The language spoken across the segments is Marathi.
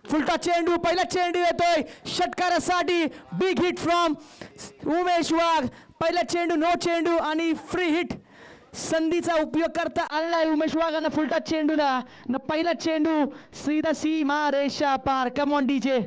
फुलटा चेंडू, पहिला चेंडू येतोय षटकारासाठी. बिग हिट फ्रॉम उमेश वाघ. पहिला चेंडू, नो चेंडू आणि फ्री हिट. संधीचा उपयोग करता आलाय उमेश वाघांना फुलटा चेंडूला. पहिला चेंडू सीधा सीमा रेषा पार. कम ऑन डीजे.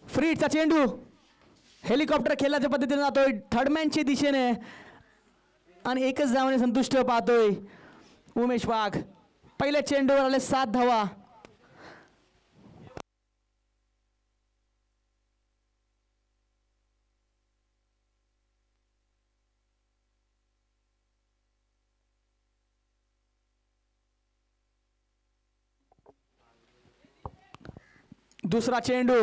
फ्रीडचा चेंडू हेलिकॉप्टर खेळल्याच्या पद्धतीने जातोय थर्डमॅनच्या दिशेने आणि एकच धावाने संतुष्ट पाहतोय उमेश वाघ. पहिल्या चेंडूवर आले 7 धावा. दुसरा चेंडू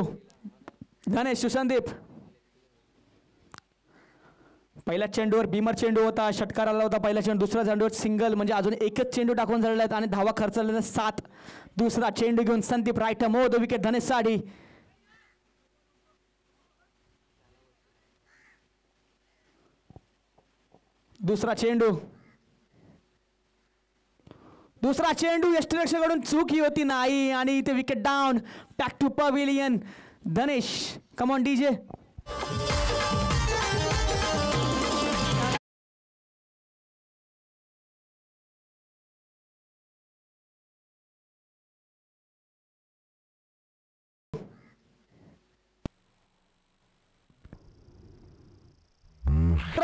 धनेश सुसंदीप. पहिल्या चेंडूवर भीमर चेंडू होता, षटकार आला होता पहिल्या चेंडू. दुसऱ्या चेंडूवर सिंगल म्हणजे अजून एकच चेंडू टाकून झालेला आहेत आणि धावा खर्चलेल्या 7. दुसरा चेंडू घेऊन संदीप राईट मोद विकेट धनेश साडी. दुसरा चेंडू यष्टीरक्षकाकडून चूक ही होती नाही आणि इथे wicket down. Back to pavilion Dhanesh. Come on DJ.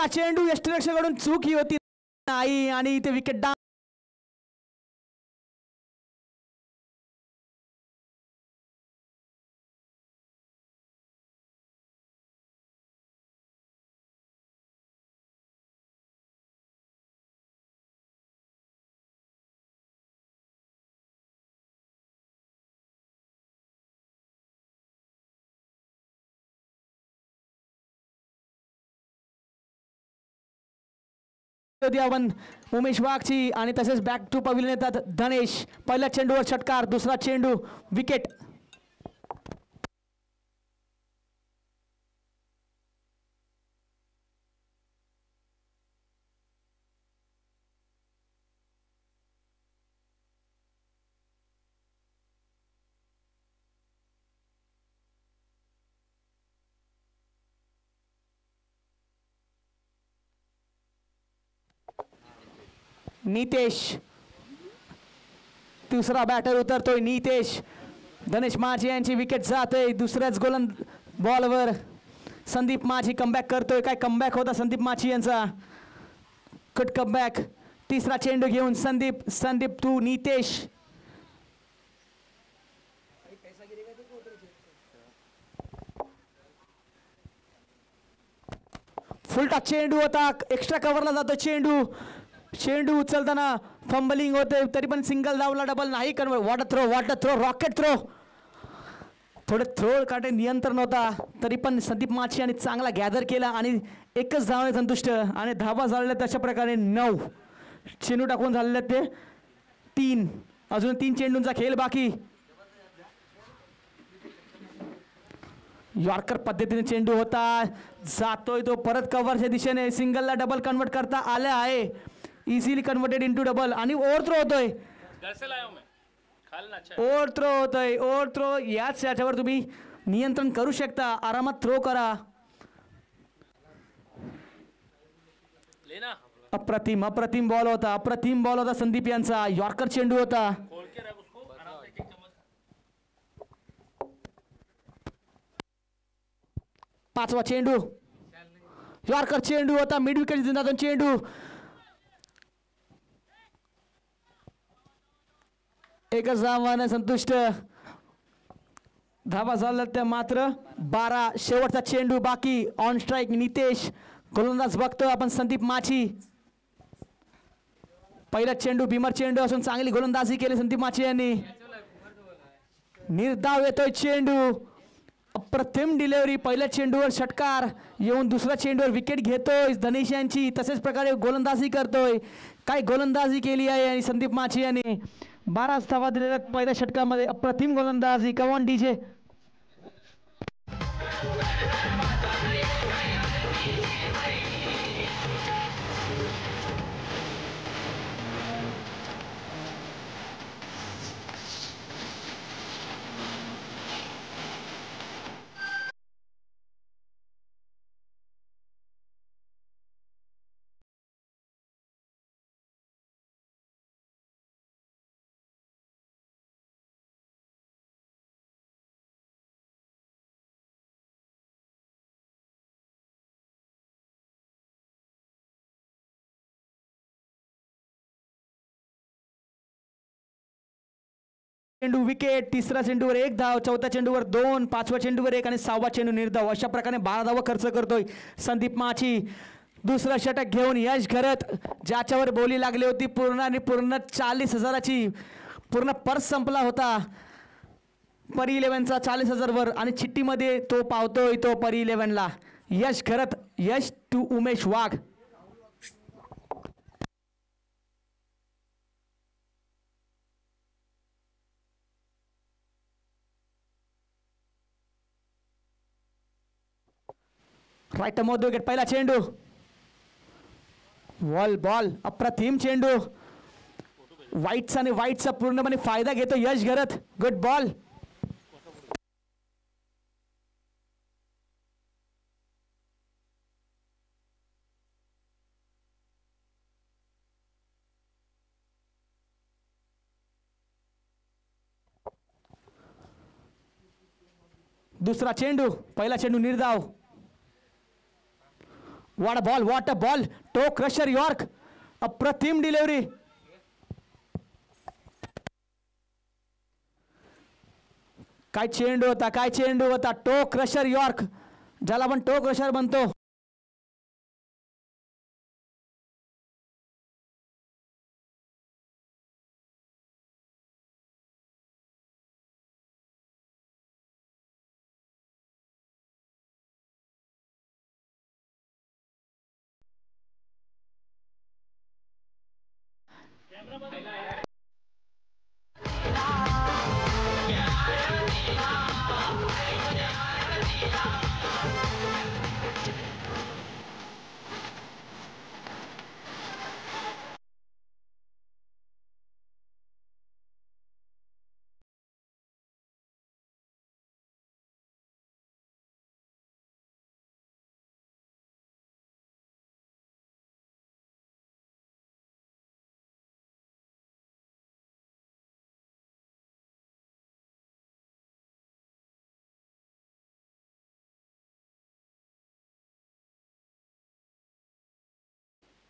चेंडू यष्टीरक्षकाकडून चूक ही होती नाही आणि इथे विकेट डाऊन. उमेश वाघची आणि तसेच बॅक टू पवेलियन येतात धनेश. पहिल्या चेंडूवर षटकार, दुसरा चेंडू विकेट. नितेश दुसरा बॅटर उतरतोय. नितेश धनेश माझी यांची विकेट जाते दुसऱ्याच बॉलवर. संदीप माझी कमबॅक करतोय. काय कमबॅक होता संदीप माझी यांचा. Cut comeback. तिसरा चेंडू घेऊन संदीप टू नितेश. फुलटा चेंडू होता, एक्स्ट्रा कव्हरला जातो चेंडू उचलताना फंबलिंग होते तरी पण सिंगल धावला, डबल नाही करणार. Water throw rocket throw. थोडे थ्रो काटे नियंत्रण होता तरी पण संदीप माची यांनी चांगला गॅदर केला आणि एकच धावाने संतुष्ट आणि धावा झालेल्या तशा प्रकारे 9. चेंडू टाकून झालेले ते 3. अजून 3 चेंडूंचा खेळ बाकी. यॉर्कर पद्धतीने चेंडू होता, जातोय तो परत कव्हरच्या दिशेने. सिंगलला डबल कन्वर्ट करता आले आहे. इझिली कन्वर्टेड इंटू डबल आणि ओव्हर थ्रो होतोय. ओव्हर थ्रो याच्यावर तुम्ही नियंत्रण करू शकता. आरामात थ्रो करा. अप्रतिम बॉल होता संदीप यांचा. यॉर्कर चेंडू होता. पाचवा चेंडू यॉर्कर चेंडू होता. मिड विकेट जिंकून चेंडू. एकच धावाने संतुष्ट. धावा झाल्या त्या मात्र 12. शेवटचा चेंडू बाकी. On strike Nitesh. गोलंदाज बघतोय आपण संदीप माची. पहिला चेंडू भीमर चेंडू असून चांगली गोलंदाजी केली संदीप माची यांनी. निर्धाव येतोय चेंडू, अप्रतिम डिलिव्हरी, पहिल्या चेंडूवर षटकार येऊन दुसऱ्या चेंडूवर विकेट घेतोय धनेश यांची. तसेच प्रकारे गोलंदाजी करतोय, काय गोलंदाजी केली आहे आणि संदीप माची यांनी 12 धावा दिलेल्या पहिल्या षटकामध्ये. अप्रतिम गोलंदाजी. Come on DJ. चेंडू विकेट, तिसरा चेंडूवर 1 धाव, चौथ्या चेंडूवर 2, पाचव्या चेंडूवर 1 आणि 6वा चेंडू निर्धाव. अशा प्रकारे 12 धावा खर्च करतोय संदीप माची. दुसरा षटक घेऊन यश घरत, ज्याच्यावर बोली लागली होती पूर्ण आणि पूर्ण 40,000ची पूर्ण पर्स संपला होता परी 11चा 40,000 वर आणि चिठ्ठीमध्ये तो पावतोय तो परी 11ला. यश घरत, यश टू उमेश वाघ. राईट मधून विकेट, पहिला चेंडू वॉल बॉल, अप्रतिम चेंडू. वाईटचा आणि वाईटचा पूर्णपणे फायदा घेतो यश घरत. Good ball. दुसरा चेंडू, पहिला चेंडू निर्धाव. What a ball, what a ball. Toe crusher York. अप्रतिम डिलिव्हरी. काय चेंडू होता, काय चेंडू होता. टो क्रशर यॉर्क, ज्याला आपण टो क्रशर म्हणतो.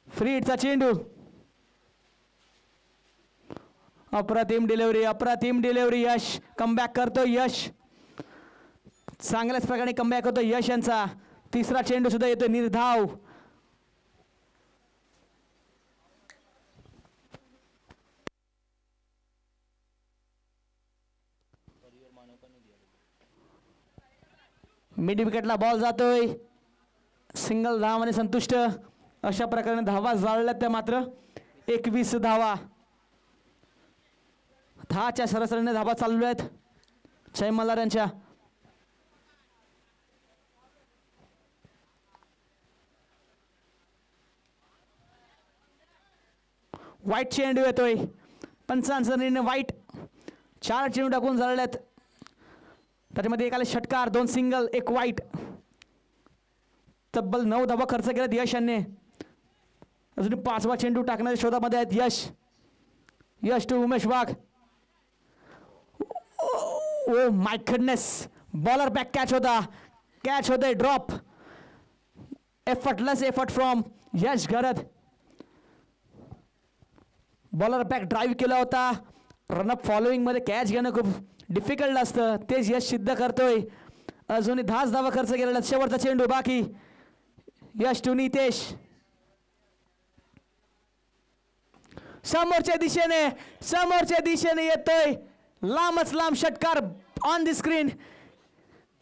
फ्री हिटचा चेंडू, अप्रतिम डिलिव्हरी, अप्रतिम डिलिव्हरी. यश कमबॅक करतो. यश चांगल्याच प्रकारे कमबॅक होतो यश यांचा. तिसरा चेंडू सुद्धा येतो निर्धाव. मिड विकेटला बॉल जातोय. सिंगल धावाने संतुष्ट. अशा प्रकारे धावा जाळल्यात त्या मात्र 21 धावा. 10च्या सरासरीने धावा चालू आहेत जय मल्हार यांच्या. वाईट चेंडू येतोय. पंचांचा निर्णय वाईट. 4 चेंडू टाकून झालेत. त्याच्यामध्ये एकाला षटकार, 2 सिंगल, 1 वाईट. तब्बल 9 धावा खर्च केल्यात यश यांनी. अजून 5वा चेंडू टाकण्याच्या शोधामध्ये आहेत Yash. Yash to Umesh Wagh. Oh my goodness, bowler back catch होता. कॅच होते drop. Effortless effort from Yash Gharat. Bowler back drive केला होता. रनअप फॉलोईंग मध्ये कॅच घेणं खूप डिफिकल्ट असतं, तेच यश सिद्ध करतोय. अजूनही 10 धावा खर्च केलेला. शेवटचा चेंडू बाकी. यश टू नितेश. समोरच्या दिशेने येतोय लांबच लांब षटकार. on the screen.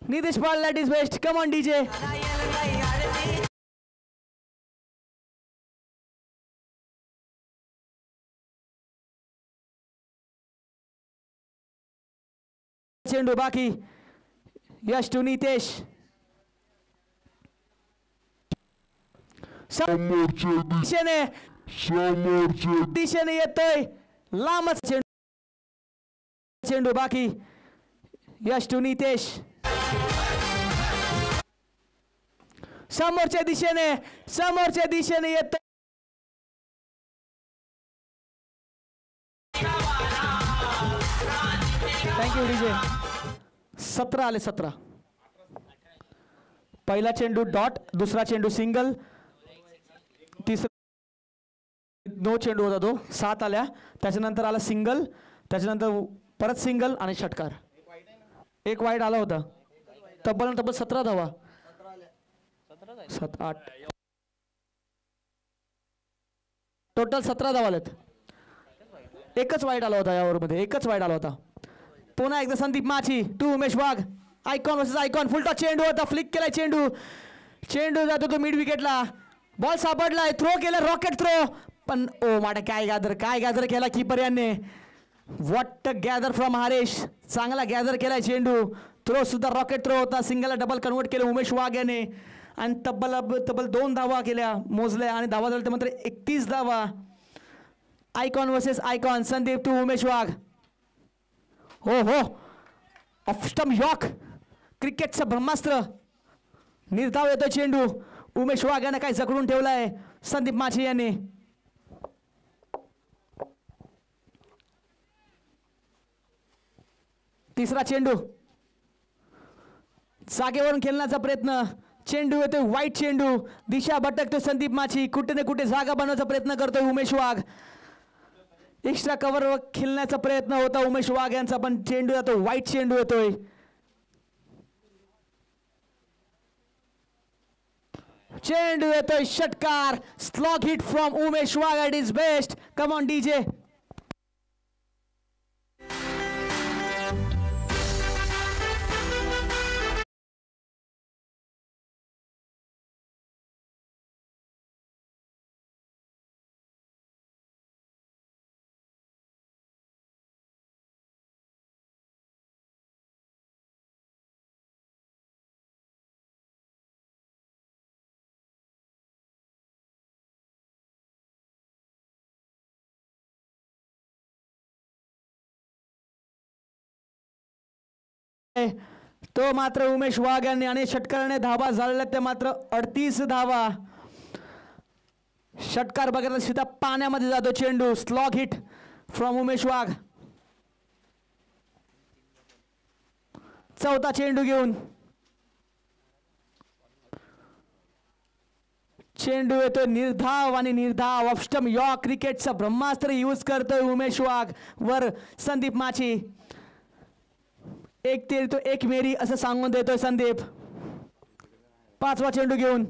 Nitish Pal at his best. Come on, DJ. चेंडू बाकी. यश टू नितेश. दिशेने येतोय लांबच चेंडू बाकी. यश टू नितेश. समोरच्या दिशेने येतोय. Thank you DJ. 17 आले. 17. पहिला चेंडू डॉट, दुसरा चेंडू सिंगल, तिसरा नो चेंडू होता तो. 7 आल्या. त्याच्यानंतर आला सिंगल, त्याच्यानंतर परत सिंगल आणि षटकार. एक वाईड आला होता. तब्बल 17 धावा. 7 8 टोटल 17 धावा आलेत. एकच वाईड आला होता या ओव्हरमध्ये. एकच वाईड आला होता. पुन्हा एकदा Sandeep Machi to Umesh Wagh. Icon versus icon. Full toss चेंडू होता. फ्लिक केलाय चेंडू जातो तो मिड विकेटला. बॉल सापडलाय. थ्रो केला. Rocket throw. पण ओ माटा काय गॅदर केला कीपर यांनी. What gather from Haresh. चांगला गॅदर केलाय चेंडू. थ्रो सुद्धा रॉकेट थ्रो होता. सिंगलला डबल कन्वर्ट केलं उमेश वाघ याने आणि तब्बल 2 धावा केल्या मोजल्या आणि धावा झाल्या मात्र 31 धावा. Icon versus icon. Sandeep to Umesh Wagh. हो ऑफस्टम यॉर्क क्रिकेटचं ब्रह्मास्त्र. निर्धाव येतो चेंडू. उमेश वाघ याने काय जखडून ठेवलाय संदीप माची यांनी. तिसरा चेंडू. जागेवरून खेळण्याचा प्रयत्न. चेंडू येतोय वाईट चेंडू. दिशा भटकतो संदीप माची. कुठे ना कुठे जागा बनवण्याचा प्रयत्न करतोय उमेश वाघ. एक्स्ट्रा कव्हर खेळण्याचा प्रयत्न होता उमेश वाघ यांचा पण चेंडू येतो वाईट चेंडू येतोय. चेंडू येतोय षटकार. Slog hit from Umesh Wagh at his best. Come on DJ. तो मात्र उमेश वाघ यांनी आणि षटकाराने धावा झालेल्या ते मात्र 38 धावा. षटकार बघायला सीधा पाण्यामध्ये जातो चेंडू. स्लॉग हिट फ्रॉम उमेश वाघ. चौथा चेंडू घेऊन चेंडू येतो निर्धाव आणि निर्धाव. ऑफस्टम यॉर्क क्रिकेटचा ब्रह्मास्त्र यूज करतोय उमेश वाघ वर संदीप माची. एक तेरी तो एक मेरी असं सांगून देतोय संदीप. पाचवा चेंडू घेऊन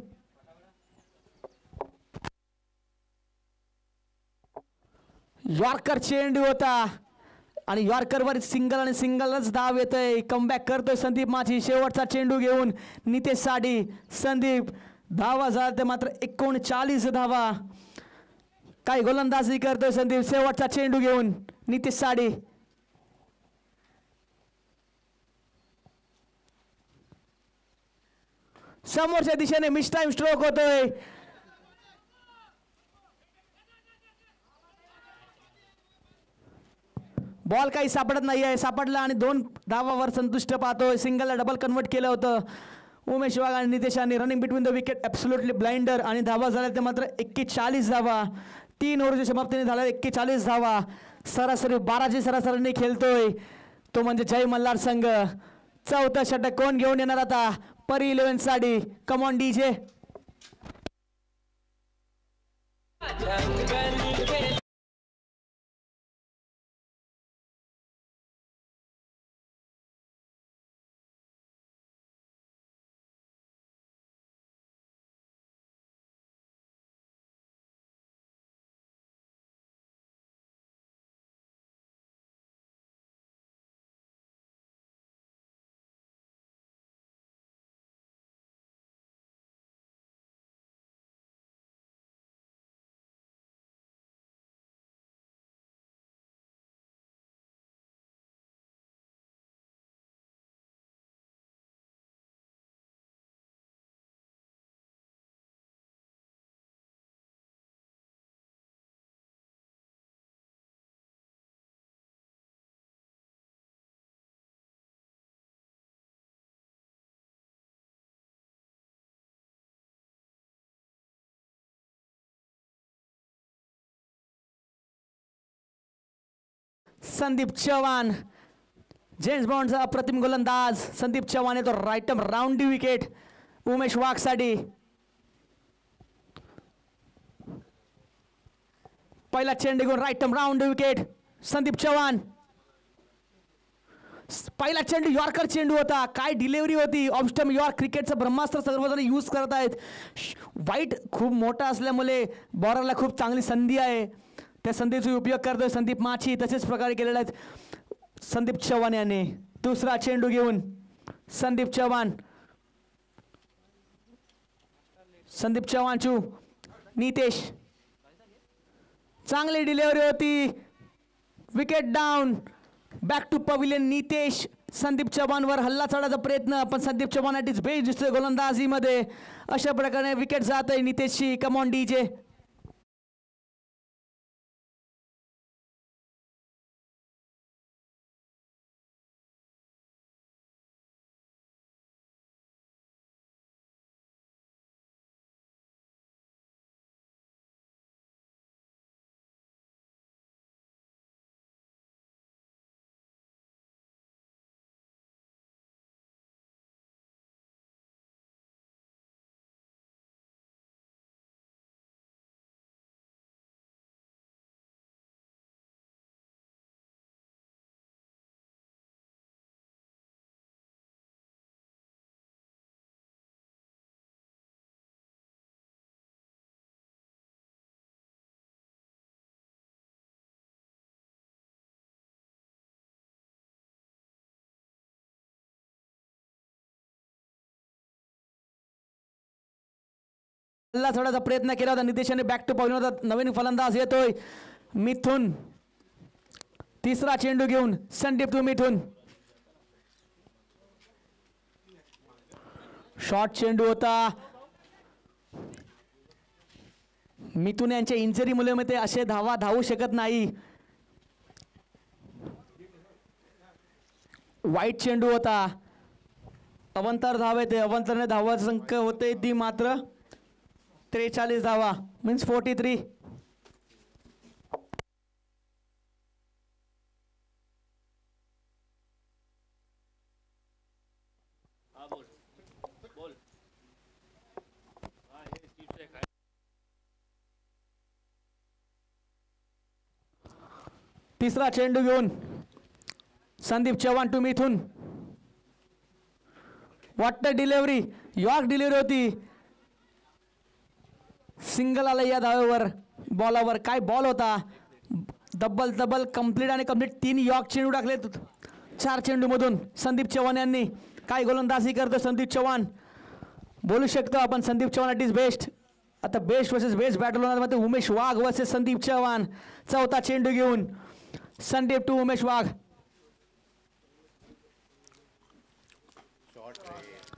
यॉर्कर चेंडू होता आणि यॉर्करवर सिंगल आणि सिंगलच धाव येतोय. कमबॅक करतोय संदीप माची. शेवटचा चेंडू घेऊन नितेश साडी. संदीप धावा झाला ते मात्र 39 धावा. काय गोलंदाजी करतोय संदीप. शेवटचा चेंडू घेऊन नितेश साडी. समोरच्या दिशेने मिस टाइम स्ट्रोक होतोय. बॉल काही सापडत नाहीये. सापडला आणि 2 धावावर संतुष्ट पाहतोय. सिंगलला डबल कन्वर्ट केलं होतं उमेश वाघ आणि नितेशांनी. Running between the wicket absolutely blinder आणि धावा झाल्या ते मात्र 41 धावा. 3 ओव्हरच्या समाप्तीने झाल्या 41 धावा. सरासरी 12ची सरासरीने खेळतोय तो म्हणजे जय मल्हार संघ. चौथा षटक कोण घेऊन येणार आता. परी 11 साडी. Come on DJ. Sandeep Chavan, James बॉन्डचा अप्रतिम गोलंदाज संदीप चव्हाण येतो right round the wicket Umesh वाघसाठी. पहिला चेंडू घेऊन right round the wicket Sandeep Chavan. पहिला चेंडू यॉर्कर चेंडू होता, काय डिलिव्हरी होती. ऑफस्टम यॉर्क क्रिकेटचं ब्रह्मास्त्र सर्वजण यूज करत आहेत. वाईट खूप मोठा असल्यामुळे बॉलरला खूप चांगली संधी आहे, त्या संधीचा उपयोग करतोय संदीप माची. तसेच प्रकारे केलेला आहे संदीप चव्हाण याने. दुसरा चेंडू घेऊन संदीप चव्हाण, संदीप चव्हाण चू नितेश, चांगली डिलिव्हरी होती. Wicket down. Back to pavilion Nitesh. Sandeep चव्हाणवर हल्ला चढायचा प्रयत्न, पण Sandeep Chavan at his best दिसतोय गोलंदाजीमध्ये. अशा प्रकारे विकेट जात आहे नितेशची. कम ऑन डीजे. हल्ला चढायचा प्रयत्न केला होता नितेशाने. बॅक टू पविलियन होता. नवीन फलंदाज येतोय मिथुन. तिसरा चेंडू घेऊन संदीप टू मिथुन. शॉर्ट चेंडू होता. मिथुन यांच्या इंजरीमुळे मग ते असे धावू शकत नाही. वाईट चेंडू होता. अवंतर धाव येते. अवंतरने धावांची संख्या होते ती मात्र 43 धावा मीन्स 43. तिसरा चेंडू घेऊन Sandeep Chavan to Mithun. What delivery. Yorker delivery होती. सिंगल आला या धावेवर. बॉलावर काय बॉल होता. डबल कंप्लीट आणि कंप्लीट 3 यॉर्क चेंडू टाकले 4 चेंडूमधून संदीप चव्हाण यांनी. काय गोलंदाजी करतो संदीप चव्हाण. बोलू शकतो आपण Sandeep Chavan at his best. आता बेस्ट वर्सेस बेस्ट बॅटल होणार मध्ये उमेश वाघ वर्सेस संदीप चव्हाण. चौथा चेंडू घेऊन संदीप टू उमेश वाघ.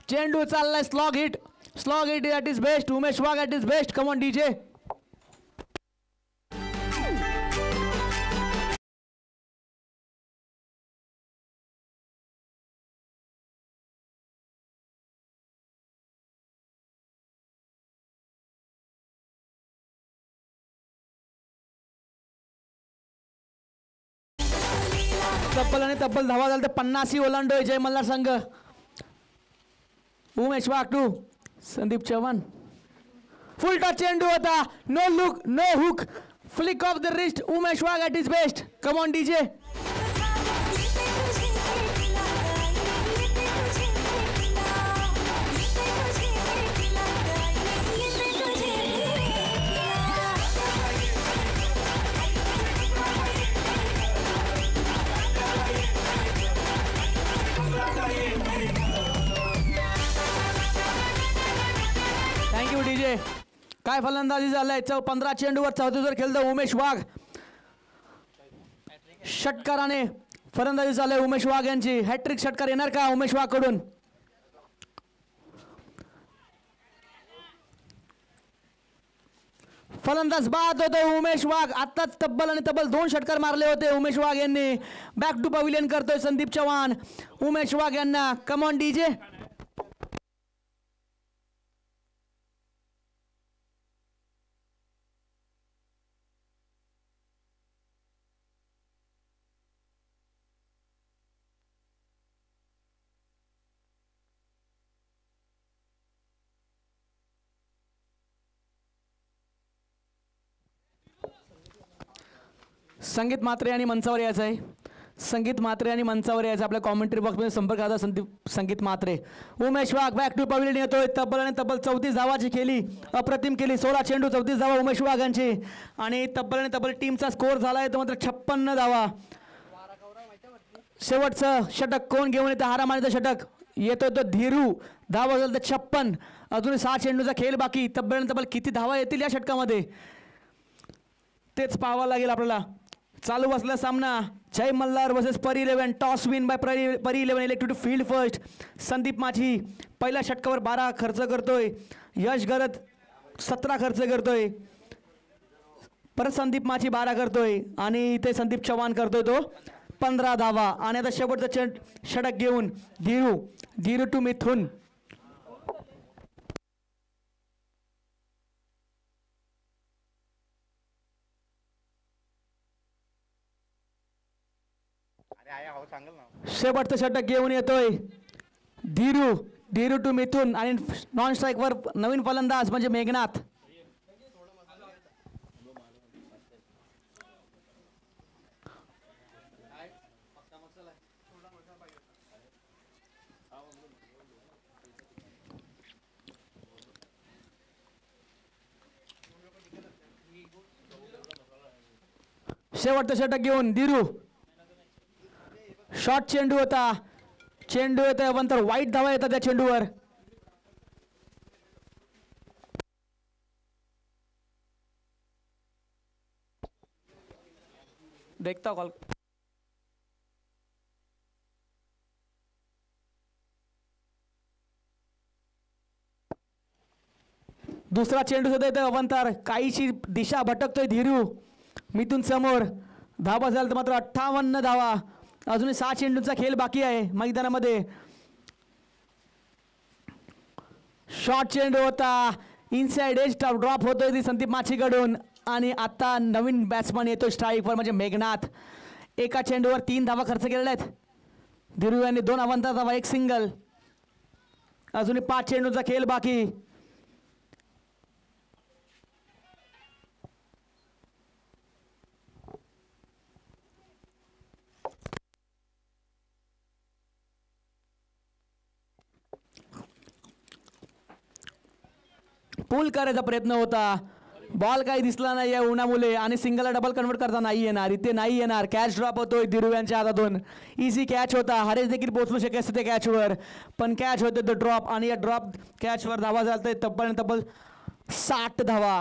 चेंडू चाललाय slog hit. Slog hit at his best. Umesh Wagh at his best. Come on DJ. तब्बल आणि तब्बल धावा झाला तर 50 ओलांडोय जय मल्हार संघ. Umesh Wagh to Sandeep Chavan. Full touch चेंडू होता. No look no hook. Flick off the wrist. Umesh Wagh at his best. Come on DJ. Thank you DJ. काय फलंदाजी झालाय. 15 चेंडूवर 74 खेळतो उमेश वाघ. षटकाराने फलंदाजी झालाय उमेश वाघ यांची. हॅट्रिक षटकार येणार का उमेश वाघ कडून. फलंदाज बाद होतो उमेश वाघ. आत्ताच तब्बल आणि तब्बल 2 षटकार मारले होते उमेश वाघ यांनी. बॅक टू पविलियन करतोय संदीप चव्हाण उमेश वाघ यांना. कम ऑन डीजे. संगीत म्हात्रे आणि मंचावर यायचं आहे. संगीत म्हात्रे आणि मंचावर यायचं. आपल्या कॉमेंट्री बॉक्समध्ये संपर्क साधा. संगीत म्हात्रे. उमेश वाघ बॅक टू पवेलियन येतोय. तब्बल आणि तब्बल 34 धावाची केली, अप्रतिम केली. 16 चेंडू 34 धावा उमेश वाघ यांची. आणि तब्बल आणि तब्बल टीमचा स्कोअर झाला आहे तो मात्र 56 धावा. शेवटचं षटक कोण घेऊन येतं? हारामारीचं षटक येतोय तो धीरू. धावा झालं तर 56. अजून 6 चेंडूचा खेळ बाकी. तब्बल आणि तब्बल किती धावा येतील या षटकामध्ये तेच पाहावं लागेल आपल्याला. चालू असलेला सामना जय मल्हार वर्सेस परी 11. Toss win by Pari 11. Elected to field first. Sandeep Machi पहिल्या षटकावर 12 खर्च करतोय. यश गरत 17 खर्च करतोय. परत संदीप माची 12 करतोय. आणि इथे संदीप चव्हाण करतोय तो 15 धावा. आणि आता शेवटचं षटक घेऊन धीरू टू मिथुन. शेवटचं षटक घेऊन येतोय धीरू टू मिथुन. आणि नॉन स्ट्राईकवर नवीन फलंदाज म्हणजे मेघनाथ. शेवटचं षटक घेऊन धीरू. शॉर्ट चेंडू होता. चेंडू येतोय पण तर वाईट धावा येतात त्या चेंडूवर. देखता कॉल. दुसरा चेंडू सुद्धा येतोय अवंतर. काहीशी दिशा भटकतोय धीरू. मिथून समोर. धावा झाला तर मात्र 58 धावा. अजूनही 6 चेंडूंचा खेळ बाकी आहे मैदानामध्ये. शॉर्ट चेंडू होता. इनसाइड एज ड्रॉप होतोय ती संदीप माचीकडून. आणि आता नवीन बॅट्समन येतो स्ट्राईकवर म्हणजे मेघनाथ. एका चेंडूवर 3 धावा खर्च केलेल्या आहेत धीरू यांनी. 2 अवंतर धावा 1 सिंगल. अजूनही 5 चेंडूंचा खेळ बाकी. पुल करायचा प्रयत्न होता. बॉल काही दिसला नाही या उन्हामुळे. आणि सिंगलला डबल कन्वर्ट करता नाही येणार. इथे नाही येणार. कॅच ड्रॉप होतोय धीरू यांच्या हातातून. इझी कॅच होता. हरेश देखील पोहोचू शके असते त्या कॅचवर पण कॅच होते तो ड्रॉप. आणि या ड्रॉप कॅचवर धावा झालतोय तब्बल 60 धावा.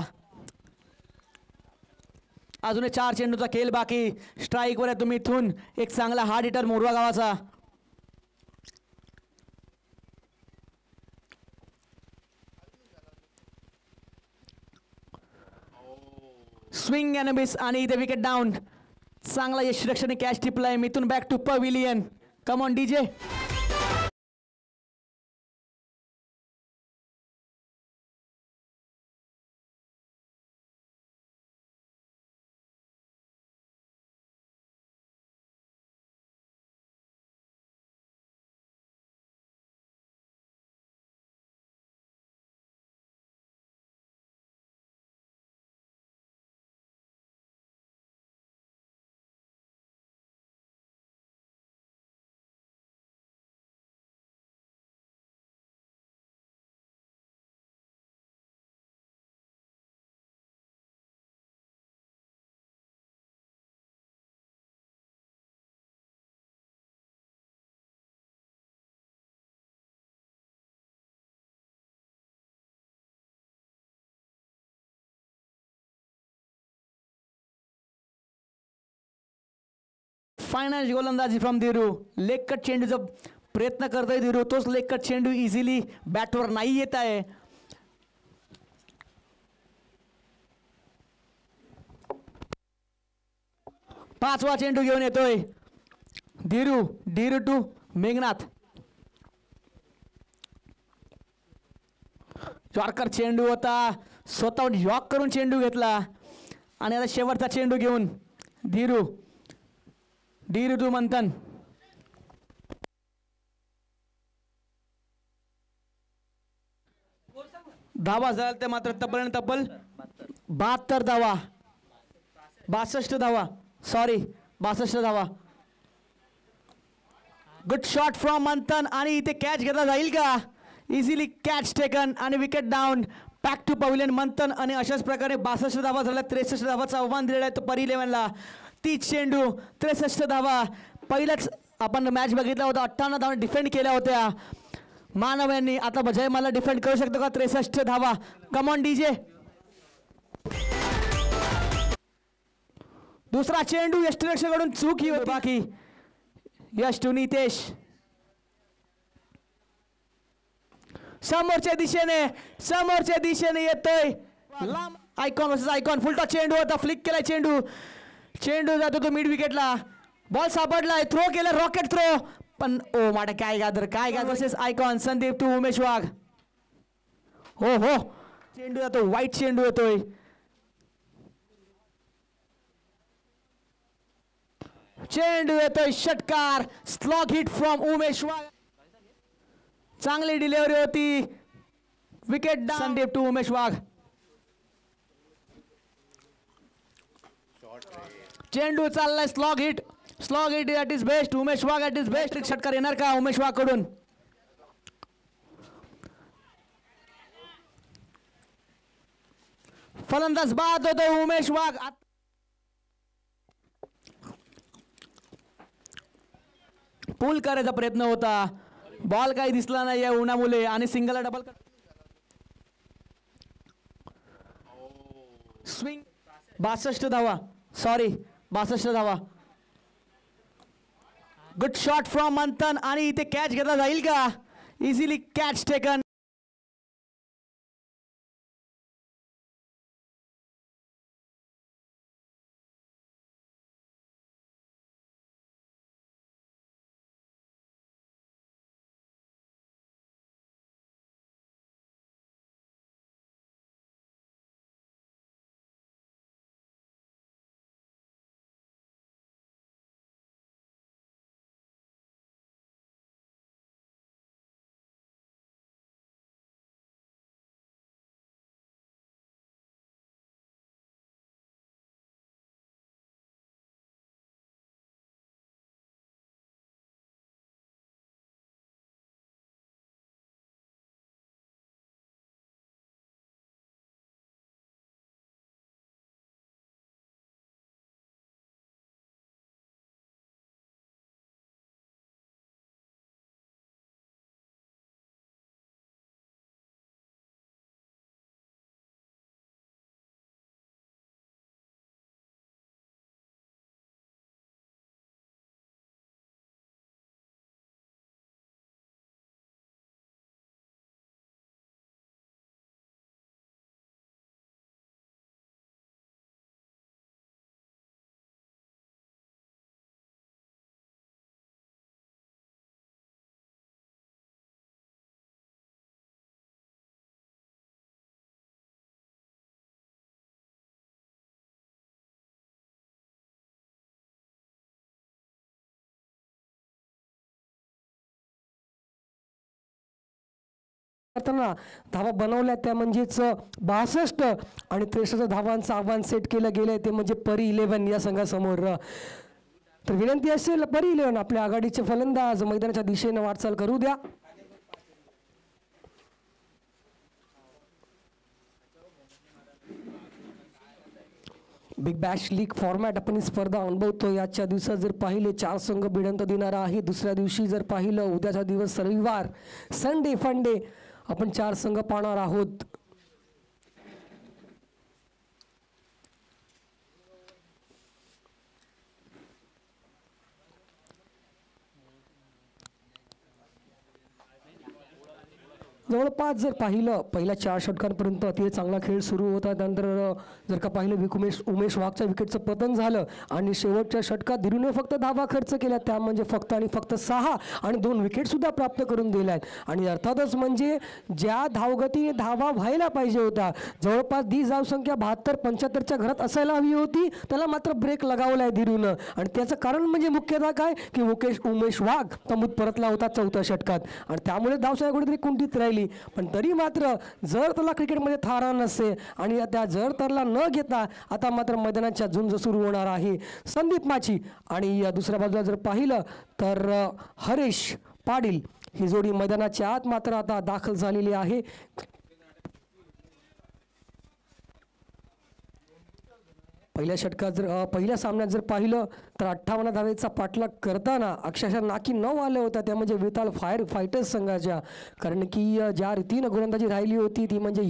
अजून 4 चेंडूचा खेळ बाकी. स्ट्राईकवर आहे तुम्ही इथून. एक चांगला हार्ड हिटर मोरवा गावाचा. Swing and miss. आणि इथे विकेट डाऊन. चांगला यशरक्षणे कॅच टिपलाय. Mithun back to pavilion. Come on DJ. Final गोलंदाजी फ्रॉम धीरू. लेग कट चेंडूचा प्रयत्न करतोय धीरू. तोच लेग कट चेंडू इझिली बॅटवर नाही येत आहे. पाचवा चेंडू घेऊन येतोय धीरू टू मेघनाथ. यॉर्कर चेंडू होता. स्वतःहून यॉक करून चेंडू घेतला. आणि आता शेवटचा चेंडू घेऊन धीरू टू मंथन. धावा झाला ते मात्र तब्बल 72 धावा. 62 धावा. सॉरी 62 धावा. गुड शॉट फ्रॉम मंथन आणि इथे कॅच घेतला जाईल का? इझिली कॅच टेकन आणि wicket down. Back to pavilion Manthan. आणि अशाच प्रकारे 62 धावा झाल्या. 63 धावाचा आव्हान दिलेला आहे तो परी 11ला. 30 चेंडू 63 धावा. पहिलाच आपण मॅच बघितला होता, 58 धावा डिफेंड केल्या होत्या मानव यांनी. आता बजाय मला डिफेंड करू शकतो का? 63 धावा. Come on DJ. दुसरा चेंडू यष्टीरक्षकडून चूक ही होती. बाकी यश टू नितेश. समोरच्या दिशेने येतोय. Icon versus icon. फुलटॉस चेंडू होता. फ्लिक केलाय चेंडू. चेंडू जातो तो मिड विकेटला. बॉल सापडलाय. थ्रो केला. Rocket throw. पण ओ माटा काय gather versus icon. Sandeep to Umesh Wagh. हो चेंडू जातो. वाईट चेंडू येतोय. चेंडू येतोय. षटकार. Slog hit from Umesh Wagh. चांगली डिलिव्हरी होती. Wicket down. Sandeep to Umesh Wagh. चेंडू चाललाय. Slog hit that is best. Umesh Wagh that is best. षटकार येणार का उमेश वाघ कडून? फलंदाज बाद होतो उमेश वाघ. पुल करायचा प्रयत्न होता. बॉल काही दिसला नाही या उन्हामुळे आणि सिंगलला डबल स्विंग. 62 धावा. सॉरी 62 धावा. गुड शॉट फ्रॉम मंथन आणि इथे कॅच घेतला जाईल का? Easily catch taken. करताना धावा बनवल्या त्या म्हणजेच 62 आणि 63 धावांचं आव्हान सेट केलं गेलंय ते म्हणजे परी 11 या संघासमोर. तर विनंती असेल परी 11 आपल्या आघाडीचे फलंदाज मैदानाच्या दिशेने वाटचाल करू द्या. बिग बॅश लीग फॉर्मॅट आपण ही स्पर्धा अनुभवतो. याच्या दिवसात जर पाहिले 4 संघ भिडंत देणारा आहे. दुसऱ्या दिवशी जर पाहिलं उद्याचा दिवस रविवार संडे फंडे आपण 4 संघ पाहणार आहोत. जवळपास जर पाहिलं पहिल्या 4 षटकांपर्यंत अतिशय चांगला खेळ सुरू होता. त्यानंतर जर का पाहिलं उमेश वाघच्या विकेटचं पतन झालं आणि शेवटच्या षटकात धीरूने फक्त धावा खर्च केल्या. त्या म्हणजे फक्त आणि फक्त 6 आणि 2 विकेटसुद्धा प्राप्त करून दिल्या आहेत. आणि अर्थातच म्हणजे ज्या धावगतीने धावा व्हायला पाहिजे होत्या जवळपास धावसंख्या 72-75च्या घरात असायला हवी होती. त्याला मात्र ब्रेक लगावला आहे धीरूनं. आणि त्याचं कारण म्हणजे मुख्यतः काय की उमेश वाघ तमूत परतला होता 4थ्या षटकात आणि त्यामुळे धावसंख्या कुठेतरी कुंठित राहिली. केली, पण तरी मात्र जर त्याला क्रिकेटमध्ये थारा नसते आणि त्या जर तरला न घेता आता मात्र मैदानाच्या झुंज सुरू होणार आहे संदीप माची. आणि दुसऱ्या बाजूला जर पाहिलं तर हरीश पाटील ही जोडी मैदानाच्या आत मात्र आता दाखल झालेली आहे. पहिल्या षटकात जर पहिल्या सामन्यात जर पाहिलं तर 58 धावेचा पाठलाग करताना अक्षरशः नाकी 9 आल्या होत्या त्या म्हणजे वेताल फायटर्स संघाच्या. कारण की ज्या रीतीनं गोलंदाजी राहिली होती ती म्हणजे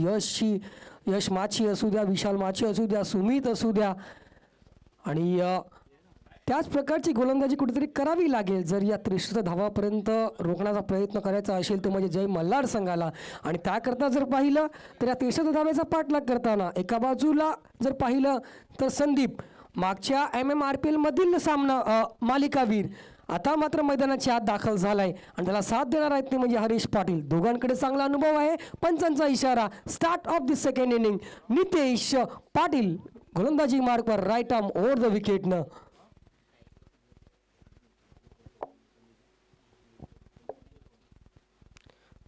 यश माची असू द्या, विशाल माची असू द्या, सुमित असू द्या, आणि त्याच प्रकारची गोलंदाजी कुठेतरी करावी लागेल जर या 63 धावापर्यंत रोखण्याचा प्रयत्न करायचा असेल तर म्हणजे जय मल्हार संघाला. आणि त्याकरता जर पाहिलं तर या 63 धावेचा पाठलाग करताना एका बाजूला जर पाहिलं तर संदीप मागच्या MMRPL मधील सामना मालिकावीर आता मात्र मैदानाच्या आत दाखल झालाय आणि त्याला साथ देणार आहेत ते म्हणजे हरीश पाटील. दोघांकडे चांगला अनुभव आहे. पंचांचा इशारा start of the second inning. Nitesh Patil गोलंदाजी मार्कवर राईट आर्म ओव्हर द विकेटनं.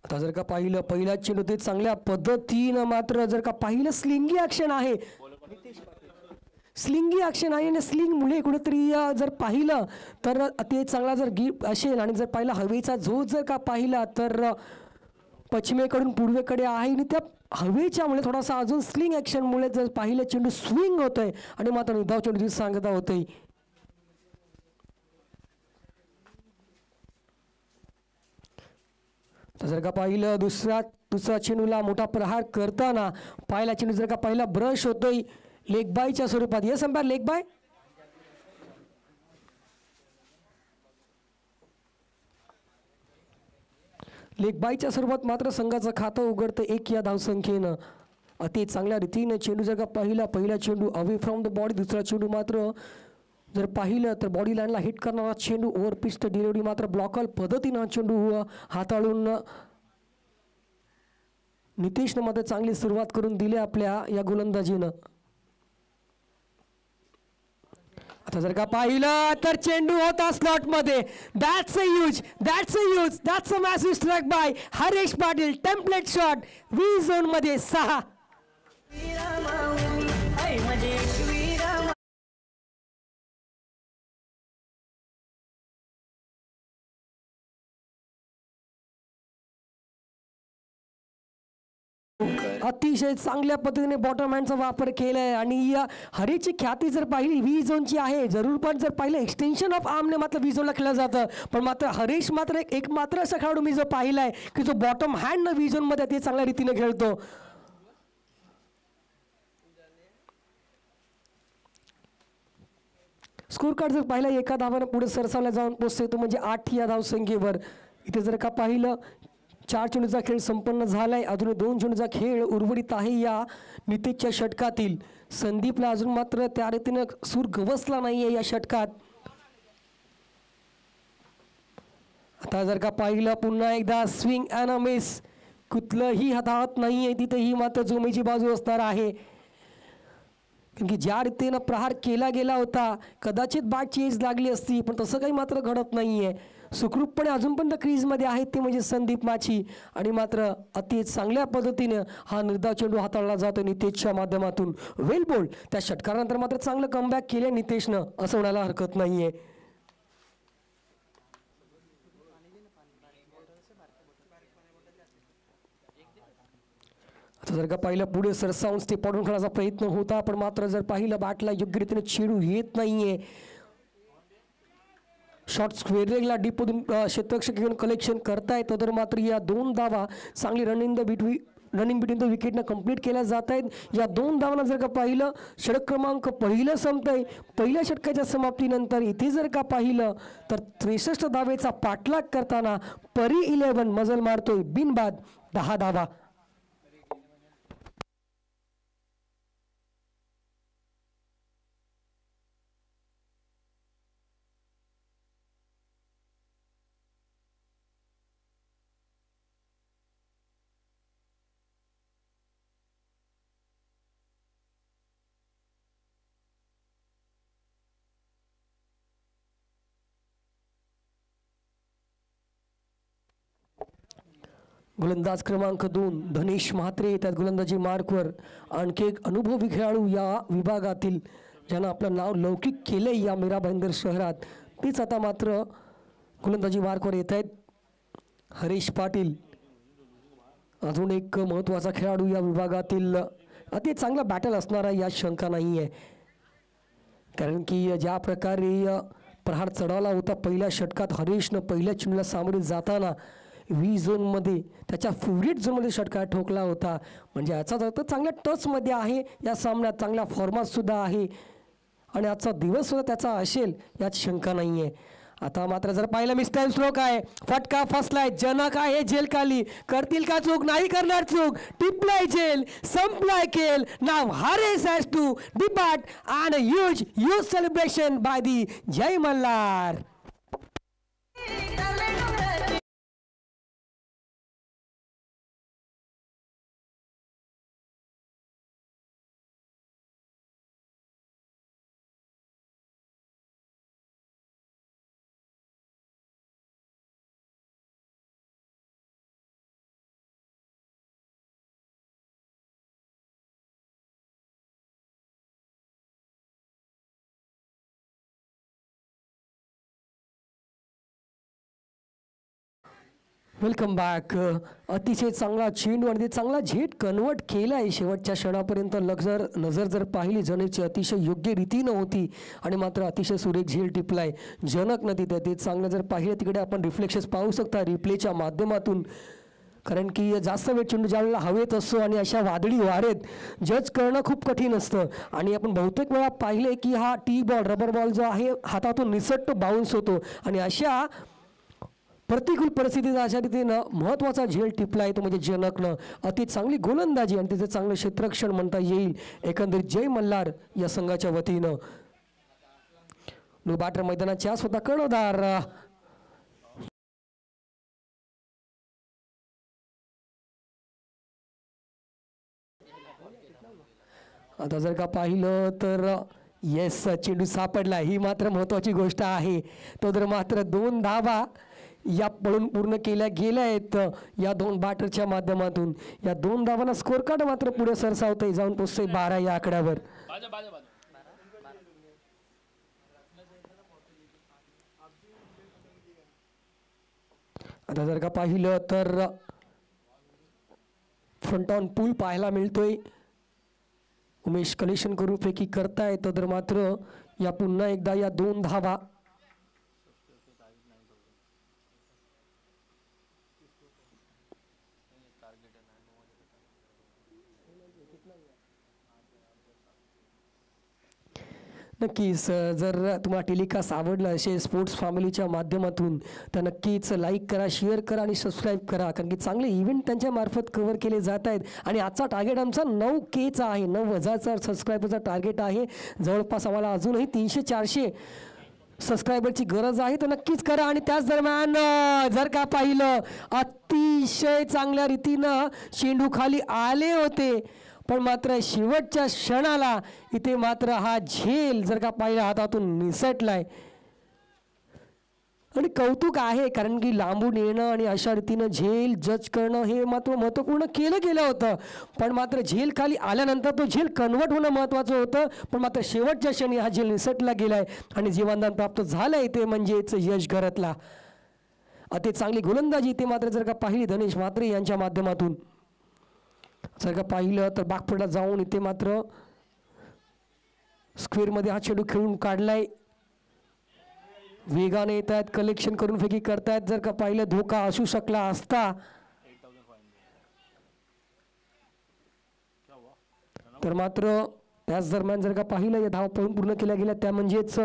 आता जर का पाहिलं पहिल्या चेंडूत चांगल्या पद्धतीनं मात्र जर का पाहिलं स्लिंगी ॲक्शन आहे आणि स्लिंगमुळे कुठेतरी जर पाहिलं तर ते चांगला जर गिफ्ट असेल आणि जर पाहिलं हवेचा झोत जर का पाहिला तर पश्चिमेकडून पूर्वेकडे आहे आणि त्या हवेच्यामुळे थोडासा अजून स्लिंग ॲक्शनमुळे जर पाहिलं चेंडू स्विंग होतोय आणि मात्र निधाव चेंडूची सांगता होते. जर का पाहिलं दुसरा चेंडूला मोठा प्रहार करताना पाहिला चेंडू जर का पहिला ब्रश होतोय लेग बायच्या स्वरूपात. Yes umpire, leg bye. Leg बायच्या स्वरूपात मात्र संघाचं खातं उघडतं 1 या धावसंख्येनं. अति चांगल्या रीतीनं चेंडू जर का पहिला चेंडू अवे फ्रॉम द बॉडी, दुसरा चेंडू मात्र जर पाहिलं तर बॉडी लाईनला हिट करणारा चेंडू ओव्हर पिच डिलिव्हरी मात्र ब्लॉकल पद्धतीनं चेंडू हाताळून नितेशनं मात्र चांगली सुरुवात करून दिली आपल्या या गोलंदाजीनं. आता जर का पाहिलं तर चेंडू होता स्लॉटमध्ये. That's a massive strike by Harish Patil. टेम्पलेट शॉट व्ही झोनमध्ये 6. अतिशय चांगल्या पद्धतीने बॉटम हँडचा वापर केलाय आणि या हरीची ख्याती जर पाहिली व्ही झोनची आहे जरूर, पण जर पाहिलं एक्सटेन्शन ऑफ आर्मने मात्र व्ही झोनला खेळलं जातं, पण मात्र हरीश मात्र एक मात्र असा खेळाडू मी जो पाहिलाय की जो बॉटम हँड व्ही झोनमध्ये ते चांगल्या रीतीने खेळतो. स्कोर कार्ड जर पाहिला एका धावानं पुढे सरसावला जाऊन पोहोचतो तो म्हणजे 8 या धावसंख्येवर. इथे जर का पाहिलं 4 चेंडूचा खेळ संपन्न झालाय. अजून 2 चेंडूचा खेळ उर्वरित आहे या नितेशच्या षटकातील. संदीपला अजून मात्र त्या रीतीनं सूर गवसला नाहीये या षटकात. आता जर का पाहिलं पुन्हा एकदा स्विंग अँड अ मिस, कुठलंही हाताळत नाहीये तिथेही मात्र जोमेची बाजू असणार आहे. कारण की ज्या रीतीनं प्रहार केला गेला होता कदाचित बॅटची एज लागली असती, पण तसं काही मात्र घडत नाहीये. सुखरूपपणे अजूनपर्यंत क्रीजमध्ये आहेत ते म्हणजे संदीप माची आणि मात्र अति चांगल्या पद्धतीनं हा निर्धाव चेंडू हाताळला जातो नितेशच्या माध्यमातून. वेल बोल्ड. त्या षटकारानंतर मात्र चांगलं कमबॅक केलं नितेशनं असं म्हणायला हरकत नाहीये. आता जर का पाहिलं पुढे सरसावून स्टेप आउट खेळायचा प्रयत्न होता, पण मात्र जर पाहिलं बॅटला योग्य रीतीने चेंडू येत नाहीये. शॉर्ट स्क्वेअर लेगला डीपमधून क्षेत्ररक्षक घेऊन कलेक्शन करतायत, तर मात्र या 2 धावा चांगली रनिंग बिटवीन द विकेटनं कंप्लीट केल्या जात आहेत. या 2 धावांना जर का पाहिलं षटक क्रमांक पहिलं संपतंय. पहिल्या षटकाच्या समाप्तीनंतर इथे जर का पाहिलं तर 63 धावेचा पाठलाग करताना परी 11 मजल मारतोय बिनबाद 10 धावा. गोलंदाज क्रमांक 2 धनेश म्हात्रे त्यात गोलंदाजी मार्कवर. आणखी एक अनुभवी खेळाडू या विभागातील ज्यानं आपलं नाव लौकिक केले या मीरा भाईंदर शहरात, तीच आता मात्र गोलंदाजी मार्कवर येत आहेत. हरीश पाटील अजून एक महत्त्वाचा खेळाडू या विभागातील. अति चांगला बॅटल असणारा यात शंका नाही आहे, कारण की ज्या प्रकारे प्रहार चढवला होता पहिल्या षटकात हरीशनं पहिल्या चेंडूला सामोरे जाताना व्ही झोनमध्ये त्याच्या फेवरेट झोनमध्ये षटकार ठोकला होता. म्हणजे याचाच अर्थ चांगल्या टचमध्ये आहे या सामन्यात, चांगला फॉर्मातसुद्धा आहे आणि आजचा दिवससुद्धा त्याचा असेल यात शंका नाही आहे. आता मात्र जर पाहिलं मिस्टाईम स्ट्रोक आहे, फटका फसलाय, जनक आहे झेल खाली, करतील का चूक? नाही करणार चूक, टिपलाय झेल, संपलाय खेळ. नाव Haresh has to depart and huge celebration by the Jai Malhar. Welcome back. अतिशय चांगला चेंडू आणि ते चांगला झेट कन्वर्ट केला आहे शेवटच्या क्षणापर्यंत. नजर जर पाहिली जनेची अतिशय योग्य रीतीनं होती आणि मात्र अतिशय सुरेख झेल टिपलाय. जनक न तिथं ते चांगलं जर पाहिलं तिकडे आपण रिफ्लेक्शन्स पाहू शकता रिप्लेच्या माध्यमातून, कारण की जास्त वेळ चेंडू ज्यावेळेला हवेत असतो आणि अशा वादळी वारेत जज करणं खूप कठीण असतं. आणि आपण बहुतेक वेळा पाहिले की हा टी बॉल रबर बॉल जो आहे हातातून निसटतो, बाउन्स होतो आणि अशा प्रतिकूल परिस्थितीत अशा रीतीनं महत्त्वाचा झेल टिपला आहे तो म्हणजे जनकनं. अति चांगली गोलंदाजी आणि तिचं चांगलं क्षेत्ररक्षण म्हणता येईल एकंदरीत जय मल्हार या संघाच्या वतीनं. बॅटर मैदानाच्या स्वतः कर्णधार आता जर का पाहिलं तर येस चेंडू सापडला, ही मात्र महत्त्वाची गोष्ट आहे. तो जर मात्र 2 धावा या पळून पूर्ण केल्या गेल्या आहेत या 2 बॅटरच्या माध्यमातून. या 2 धावांना स्कोर कार्ड मात्र पुढे सरसावतंय, जाऊन पोचतंय 12 या आकड्यावर. आता जर का पाहिलं तर फ्रंट ऑन पूल पाहायला मिळतोय. उमेश कलेक्शन करू फेकी करतायत तर मात्र या पुन्हा एकदा या 2 धावा नक्कीच. जर तुम्हाला टेलिकास्ट आवडलं असेल स्पोर्ट्स फॅमिलीच्या माध्यमातून तर नक्कीच लाईक करा, शेअर करा आणि सबस्क्राईब करा, कारण की चांगले इव्हेंट त्यांच्या मार्फत कव्हर केले जात आहेत. आणि आजचा टार्गेट आमचा 9Kचा आहे, 9,000 सबस्क्रायबरचा टार्गेट आहे. जवळपास आम्हाला अजूनही 300-400 सबस्क्रायबरची गरज आहे, तर नक्कीच करा. आणि त्याच दरम्यान जर का पाहिलं अतिशय चांगल्या रीतीनं चेंडू खाली आले होते, पण मात्र शेवटच्या क्षणाला इथे मात्र हा झेल जर का पाहिला हातातून निसटलाय. आणि कौतुक आहे, कारण की लांबून येणं आणि अशा रीतीनं झेल जज करणं हे मात्र महत्त्वपूर्ण केलं गेलं होतं. पण मात्र झेल खाली आल्यानंतर तो झेल कन्वर्ट होणं महत्त्वाचं होतं, पण मात्र शेवटच्या क्षणी हा झेल निसटला गेलाय आणि जीवनदान प्राप्त झालंय ते म्हणजेच यश घरतला. अति चांगली गोलंदाजी ते मात्र जर का पाहिली धनेश म्हात्रे यांच्या माध्यमातून. जर का पाहिलं तर बागफडला जाऊन इथे मात्र स्क्वेअरमध्ये हा चेंडू खेळून काढलाय. वेगाने येत आहेत, कलेक्शन करून फेकी करतायत. जर का पाहिलं धोका असू शकला असता तर मात्र त्याच दरम्यान जर का पाहिलं या धावा पळून पूर्ण केल्या गेल्या त्या म्हणजेच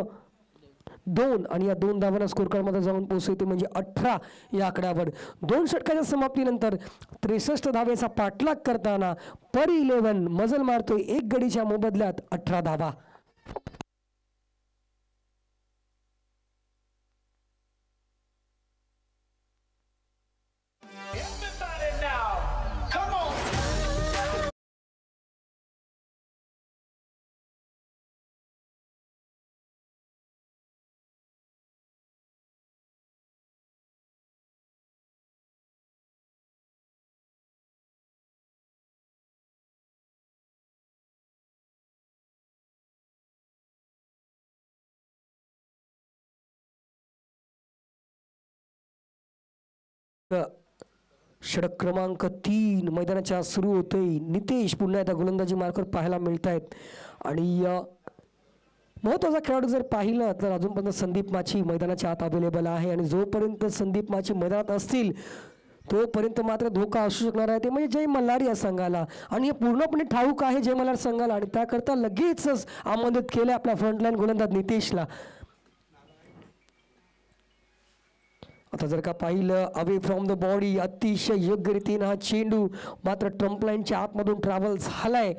2 आणि या 2 धावांना स्कोर कार्डमध्ये जाऊन पोहोचते म्हणजे 18 या आकड्यावर. 2 षटकाच्या समाप्तीनंतर 63 धावेचा पाठलाग करताना पर 11 मजल मारतोय 1 गडीच्या मोबदल्यात 18 धावा. षटक क्रमांक 3 मैदानाच्या सुरू होतोय. नितेश पुन्हा एकदा गोलंदाजी मार्कवर पाहायला मिळत आहेत. आणि महत्त्वाचा खेळाडू जर पाहिलं तर अजूनपर्यंत संदीप माची मैदानाच्या आत अवेलेबल आहे. आणि जोपर्यंत संदीप माची मैदानात असतील तोपर्यंत मात्र धोका असू शकणार आहे ते म्हणजे जय मल्हार या संघाला. आणि हे पूर्णपणे ठाऊक आहे जय मल्हार संघाला. आणि त्याकरता लगेचच आमंत्रित केलं आपल्या फ्रंटलाईन गोलंदाज नितेशला. आता जर का पाहिलं अवे फ्रॉम द बॉडी अतिशय योग्य रीतीनं हा चेंडू मात्र ट्रम्प लाईनच्या आतमधून ट्रॅव्हल झालाय.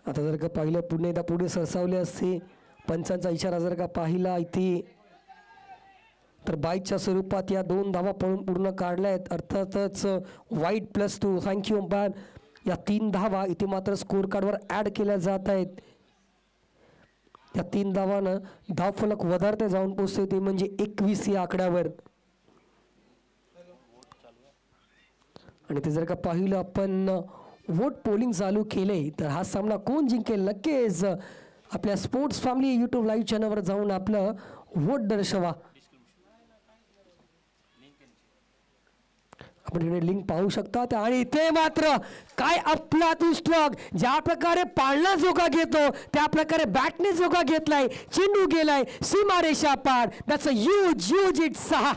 आता जर का पाहिलं पुन्हा एकदा पुढे सरसावले असते. पंचांचा इशारा जर का पाहिला इथे तर बाईकच्या स्वरूपात या 2 धावा पळून पूर्ण काढल्या आहेत. अर्थातच वाईट +2 थँक्यू अंपायर. या 3 धावा इथे मात्र स्कोर कार्डवर ॲड केल्या जात आहेत. या 3 धावानं धावफलक वधारते जाऊन पोचते ते म्हणजे 21 या आकड्यावर. आणि ते जर का पाहिलं आपण वोट पोलिंग चालू केले तर हा सामना कोण जिंकेल नक्कीच आपल्या स्पोर्ट्स फॅमिली यूट्यूब लाईव्ह चॅनलवर जाऊन आपलं वोट दर्शवा. आपण इकडे लिंक पाहू शकता. आणि इथे मात्र काय अफलातून स्ट्रोक. ज्या प्रकारे पाळणा झोका घेतो त्या प्रकारे बॅटने झोका घेतलाय. चेंडू गेलाय सीमारेषा पार. That's a huge it 6.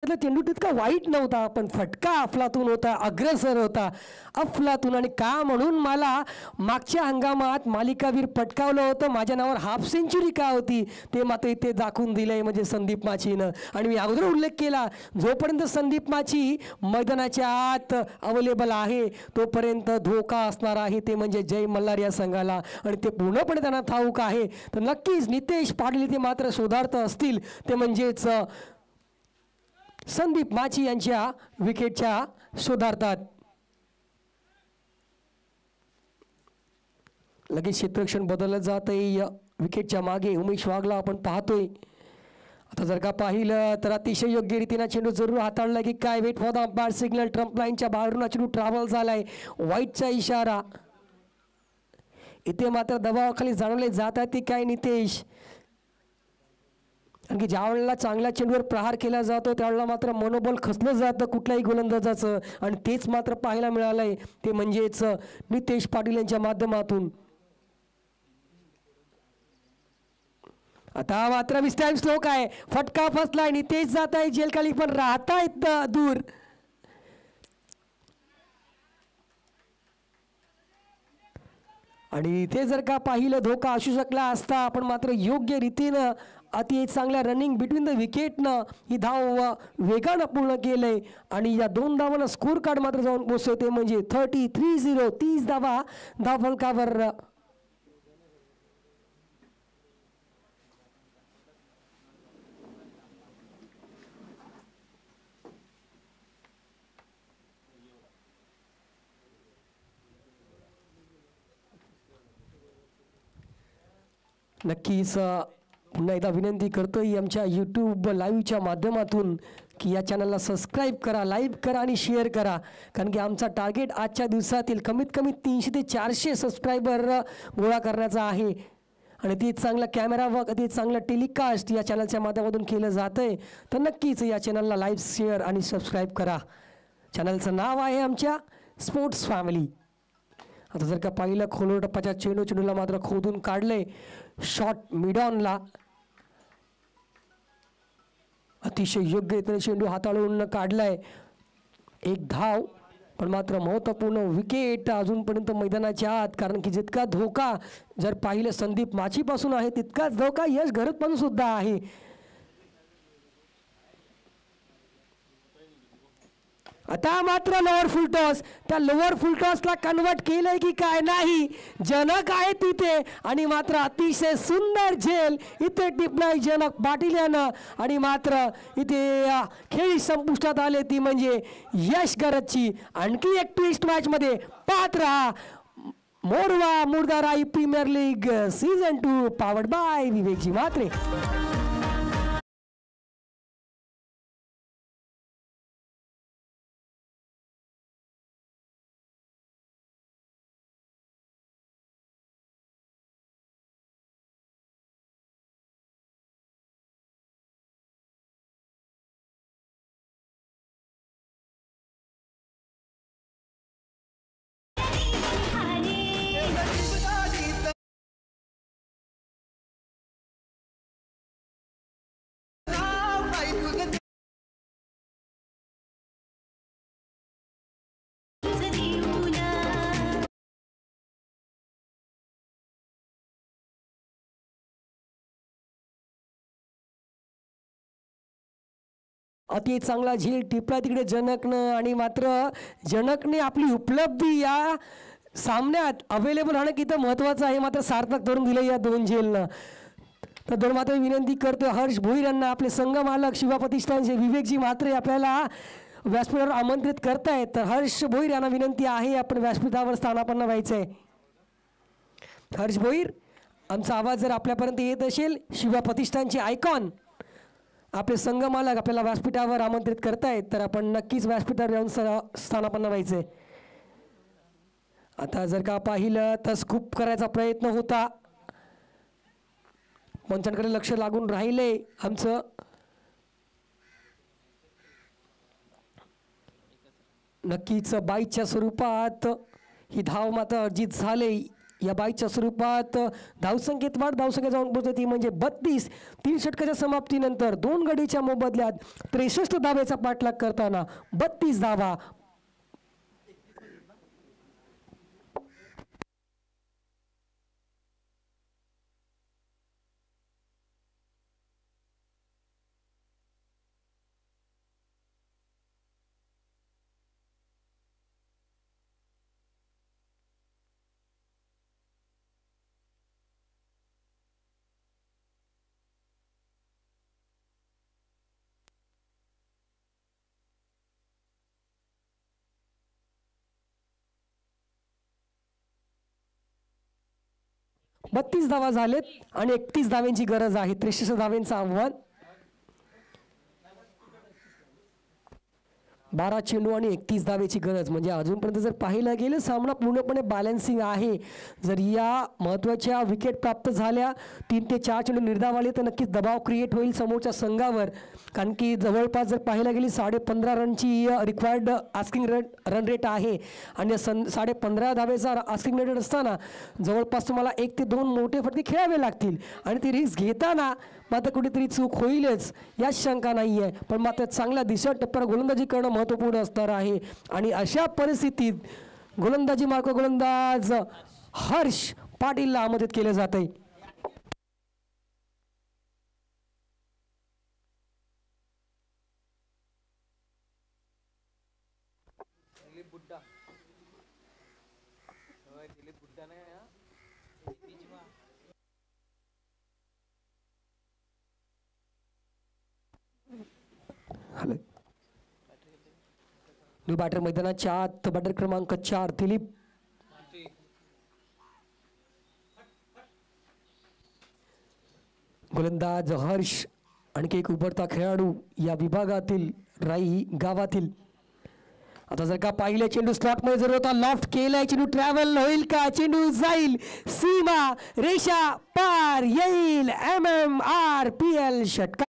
चेंडू तितका वाईट नव्हता पण फटका अफलातून होता. अग्रेसर होता अफलातून. आणि का म्हणून मला मागच्या हंगामात मालिकावीर पटकावलं होतं माझ्या नावावर हाफ सेंचुरी का होती ते मात्र इथे दाखवून दिलंय म्हणजे संदीप माचीनं. आणि मी अगोदर उल्लेख केला जोपर्यंत संदीप माची मैदानाच्या आत अवेलेबल आहे तोपर्यंत धोका असणार आहे ते म्हणजे जय मल्हार या संघाला. आणि ते पूर्णपणे त्यांना ठाऊक आहे. तर नक्कीच नितेश पाटील ते मात्र शोधार्थ असतील ते म्हणजेच संदीप माची यांच्या विकेटच्या शोधार्थात. लगेच क्षेत्ररक्षण बदललं जात आहे. विकेटच्या मागे उमेश वाघला आपण पाहतोय. आता जर का पाहिलं तर अतिशय योग्य रीतीनं चेंडू जरूर हाताळला की काय. Wait for the umpire signal. ट्रम्प लाईनच्या बाहेरून चेंडू ट्रॅव्हल झालाय. वाईटचा इशारा. इथे मात्र दबावाखाली जाणवले जात आहेत ती काय नितेश. कारण की ज्या वेळेला चांगल्या चेंडूवर प्रहार केला जातो त्यावेळेला मात्र मनोबल खचलं जातं कुठल्याही गोलंदाजाचं. आणि तेच मात्र पाहायला मिळालंय ते म्हणजेच नितेश पाटील यांच्या माध्यमातून. आता मात्र विस्टाईम स्ट्रोक आहे. फटका फसलाय. नितेश जात आहे जेलखाली पण राहतायत दूर. आणि इथे जर का पाहिलं धोका असू शकला असता आपण मात्र योग्य रीतीनं अति चांगल्या रनिंग बिटवीन द विकेटनं ही धाव वेगानं पूर्ण केलंय. आणि या 2 धावांना स्कोर कार्ड मात्र जाऊन पोचवते म्हणजे 33-0 30 धावा धावफलकावर. नक्कीच पुन्हा एकदा विनंती करतोय आमच्या यूट्यूब लाईव्हच्या माध्यमातून की या चॅनलला सबस्क्राईब करा, लाईक करा आणि शेअर करा. कारण की आमचा टार्गेट आजच्या दिवसातील कमीत कमी 300 ते 400 सबस्क्रायबर गोळा करण्याचा आहे. आणि ती चांगला कॅमेरा वर्क ती चांगलं टेलिकास्ट या चॅनलच्या माध्यमातून केलं जातं आहे. तर नक्कीच या चॅनलला लाईक शेअर आणि सबस्क्राईब करा. चॅनलचं नाव आहे आमच्या स्पोर्ट्स फॅमिली. आता जर का पाहिलं खोलवर टप्प्याच्या चेंडूला मात्र खोदून काढले. शॉट मिडॉनला अतिशय योग्य रीतीने चेंडू हाताळून काढलाय. 1 धाव पण मात्र महत्त्वपूर्ण विकेट अजूनपर्यंत मैदानाच्या आत. कारण की जितका धोका जर पाहिलं संदीप माचीपासून आहे तितकाच धोका यश घरतपासून सुद्धा आहे. आता मात्र लोअर फुल टॉस, त्या लोअर फुल टॉसला कन्वर्ट केलंय की काय नाही, जनक आहे तिथे आणि मात्र अतिशय सुंदर झेल इथे टिपणाई जनक पाटील यानं आणि मात्र इथे खेळी संपुष्टात आले ती म्हणजे यश गरजची. आणखी एक ट्विस्ट मॅच मध्ये पात्र Morva Murdarai premier league season 2 powered by विवेकजी म्हात्रे. अति चांगला झेल टिपला तिकडे जनकनं आणि मात्र जनकने आपली उपलब्धी या सामन्यात अवेलेबल होणं किती महत्त्वाचं आहे मात्र सार्थक करून दिलं या दोन झेलनं. तर दोन मात्र विनंती करतो हर्ष भोईर यांना, आपले संघ मालक शिवा प्रतिष्ठानचे विवेकजी म्हात्रे आपल्याला व्यासपीठावर आमंत्रित करतायत. तर हर्ष भोईर यांना विनंती आहे आपण व्यासपीठावर स्थानापन्न व्हायचं आहे. हर्ष भोईर, आमचा आवाज जर आपल्यापर्यंत येत असेल, शिवा प्रतिष्ठानचे आयकॉन आपले संघ मालक आपल्याला व्यासपीठावर आमंत्रित करतायत, तर आपण नक्कीच व्यासपीठावर येऊन स्थानापन्न व्हायचे. आता जर का पाहिलं तर स्कूप करायचा प्रयत्न होता, पंचांकडे लक्ष लागून राहिले आमचं. नक्कीच बाईच्या स्वरूपात ही धाव मात्र अर्जित झाले. या बाईच्या स्वरूपात धावसंख्येत वाढ, धावसंख्या जाऊन पोहोचते ती म्हणजे 32. 3 षटकाच्या समाप्तीनंतर 2 गडीच्या मोबदल्यात 63 धावेचा पाठलाग करताना 32 धावा. बत्तीस धावा झालेत आणि 31 धाव्यांची गरज आहे. 63 धाव्यांचं आव्हान. 12 चेंडू आणि 31 धावेची गरज म्हणजे अजूनपर्यंत जर पाहिलं गेलं सामना पूर्णपणे बॅलन्सिंग आहे. जर या महत्त्वाच्या विकेट प्राप्त झाल्या, 3 ते 4 चेंडू निर्धाव आले तर नक्कीच दबाव क्रिएट होईल समोरच्या संघावर. कारण की जवळपास जर पाहायला गेली 15.5 रनची रिक्वायर्ड आस्किंग रन रेट आहे आणि 15.5 धावेचा आस्किंग रेट असताना जवळपास तुम्हाला 1 ते 2 मोठे फटके खेळावे लागतील आणि ती रिस्क घेताना मात्र कुठेतरी चूक होईलच यात शंका नाही आहे. पण मात्र चांगल्या दिशा टप्प्यावर गोलंदाजी करणं महत्त्वपूर्ण असणार आहे आणि अशा परिस्थितीत गोलंदाजी मार्ग गोलंदाज हर्ष पाटीलला आमंत्रित केलं जात आहे. न्यू बॅटर मैदानाच्या आत बॅटर क्रमांक 4 दिलीप. गोलंदाज हर्ष आणखी एक उभरता खेळाडू या विभागातील राई गावातील. आता जर का पाहिलं चेंडू स्लॉट मध्ये जर होता लॉफ्ट केलाय, चेंडू ट्रॅव्हल होईल का, चेंडू जाईल सीमा रेषा पार येईल. MMRPL षटकार.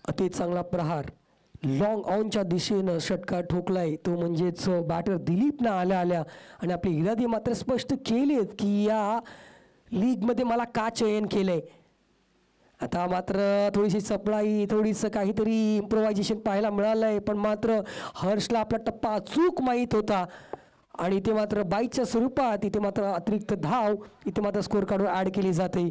अति चांगला प्रहार लॉंग ऑनच्या दिशेनं षटकार ठोकलाय तो म्हणजेच बॅटर दिलीपनं आल्या आणि आपले इरादे मात्र स्पष्ट केलेत की या लीगमध्ये मला का चयन केलंय. आता मात्र थोडीशी सप्लाई थोडीसं काहीतरी इम्प्रोव्हायझेशन पाहायला मिळालं आहे, पण मात्र हर्षला आपला टप्पा अचूक माहीत होता आणि इथे मात्र बाईकच्या स्वरूपात इथे मात्र अतिरिक्त धाव इथे मात्र स्कोर कार्डवर ॲड केली जाते.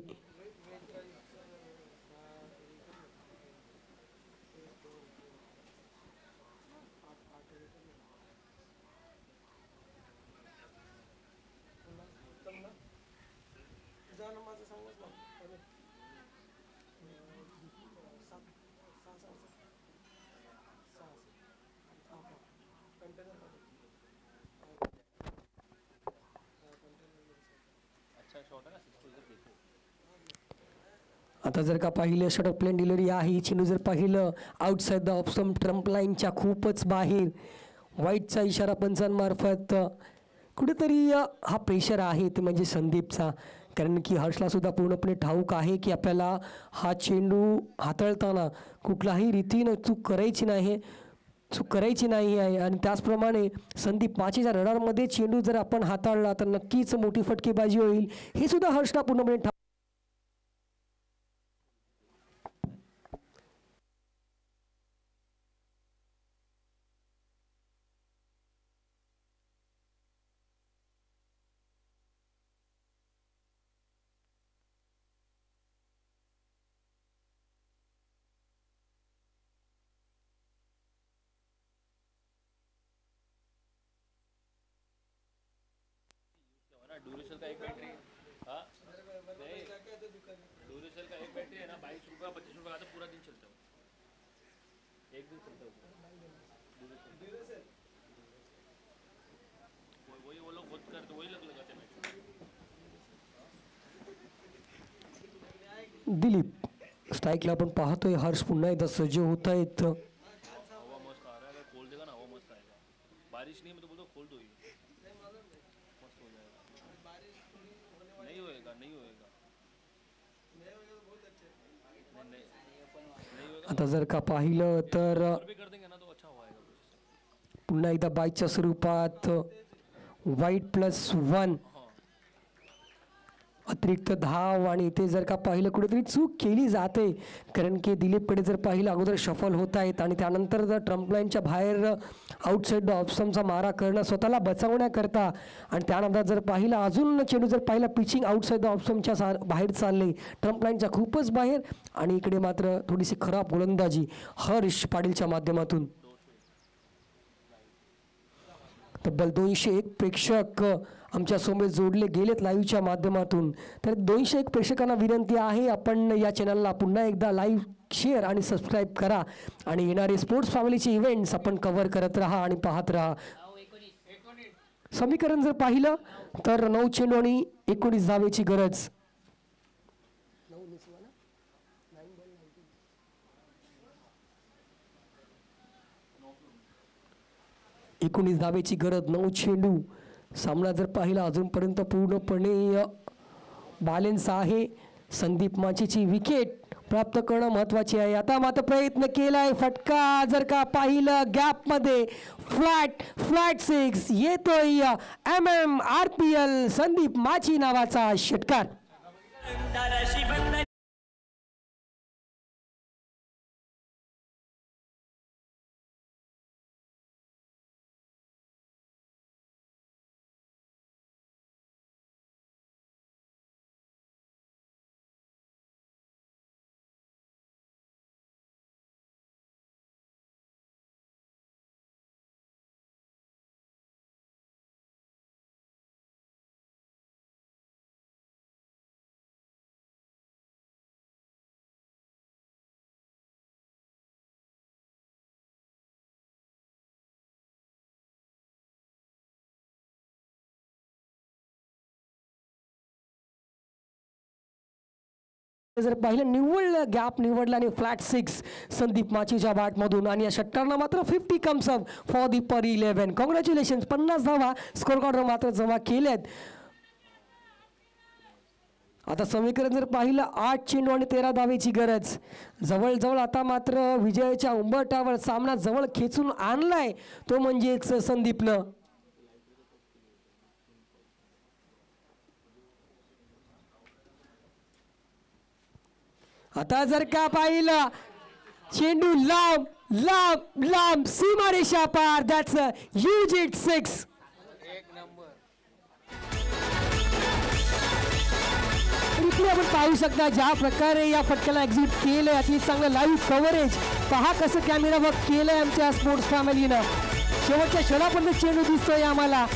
आता जर का पाहिलं षटक प्लेन डिलिव्हरी आहे, चेंडू जर पाहिलं outside the off stump Trump लाईनच्या खूपच बाहेर, वाईटचा इशारा पंचांमार्फत कुठेतरी हा प्रेशर आहे ते म्हणजे संदीपचा. कारण की हर्षला सुद्धा पूर्णपणे ठाऊक आहे की आपल्याला हा चेंडू हाताळताना कुठलाही रीतीनं चूक करायची नाही आहे आणि त्याचप्रमाणे संदीप माचीच्या रडारमध्ये चेंडू जर आपण हाताळला तर नक्कीच मोठी फटकेबाजी होईल हे सुद्धा हर्षला पूर्णपणे डूरेसेल का एक बैटरी हाँ नहीं डूरेसेल का एक बैटरी है ना 22 रुपये 25 रुपये का तो पूरा दिन चलता है, एक दिन चलता है डूरेसेल वही वो लोग बहुत करते वही लोग लगाते हैं. दिलीप स्ट्राईकला आपण पाहतोय हर्ष पुन्हा एकदा सज्ज होत आहेत. हवा मस्त आ रहा है, खोल देगा ना हवा मस्त आएगा. बारिश नहीं है मैं तो बोलता खोल दो ये मस्त हो जाएगा. नहीं होएगा आता जर का पाहिलं तर भी कर देंगे ना तो अच्छा होएगा. पुन्हा एकदा बाईकच्या स्वरूपात वाईट+1 अतिरिक्त धाव आणि इथे जर का पाहिलं कुठेतरी चूक केली जाते कारण की दिलीपकडे जर पाहिलं अगोदर शफल होत आहेत आणि त्यानंतर जर ट्रम्प लाईनच्या बाहेर आउटसाईड ऑप्शनचा मारा करणं स्वतःला बचावण्याकरता आणि त्यानंतर जर पाहिलं अजून चेंडू जर पाहिला पिचिंग आउटसाईड ऑप्शनच्या बाहेर चालले ट्रम्प लाईनच्या खूपच बाहेर आणि इकडे मात्र थोडीशी खराब गोलंदाजी हर्ष पाटीलच्या माध्यमातून. तब्बल 201 प्रेक्षक आमच्या समोर जोडले गेलेत लाईव्हच्या माध्यमातून. तर 201 प्रेक्षकांना विनंती आहे आपण या चॅनलला पुन्हा एकदा लाईव्ह शेअर आणि सबस्क्राईब करा आणि येणारे स्पोर्ट्स फॅमिलीचे इव्हेंट्स आपण कव्हर करत राहा आणि पाहत राहा. समीकरण जर पाहिलं तर 9 चेंडू आणि 19 धावेची गरज. 19 धावेची गरज, 9 चेंडू. सामना जर पाहिला अजूनपर्यंत पूर्णपणे बॅलन्स आहे. संदीप माचीची विकेट प्राप्त करणं महत्त्वाचे आहे. आता मात्र प्रयत्न केलाय फटका जर का पाहिलं गॅपमध्ये फ्लॅट 6 येतोय RPL संदीप माची नावाचा षटकार. जर पाहिलं निव्वळ गॅप निवडला आणि फ्लॅट 6 संदीप माचीच्या बॅटमधून आणि या षटकारांना मात्र 50 comes up for the per 11. Congratulations. 50 धावा स्कोर कार्डवर मात्र जमा केल्यात. आता समीकरण जर पाहिलं 8 चेंडू आणि 13 धावेची गरज. जवळजवळ आता मात्र विजयाच्या उंबरठ्यावर सामना जवळ खेचून आणलाय तो म्हणजे संदीपनं. आता जर का पाहिलं चेंडू लांब लांब लांब सीमारेषा पार. That's a huge hit 6. इकडे आपण पाहू शकता ज्या प्रकारे या फटक्याला एक्झिट केलंय अति चांगलं लाईव्ह कव्हरेज. पहा कसं कॅमेरा वर्क केलंय आमच्या स्पोर्ट्स फॅमिलीनं. शेवटच्या क्षणापर्यंत चेंडू दिसतोय आम्हाला.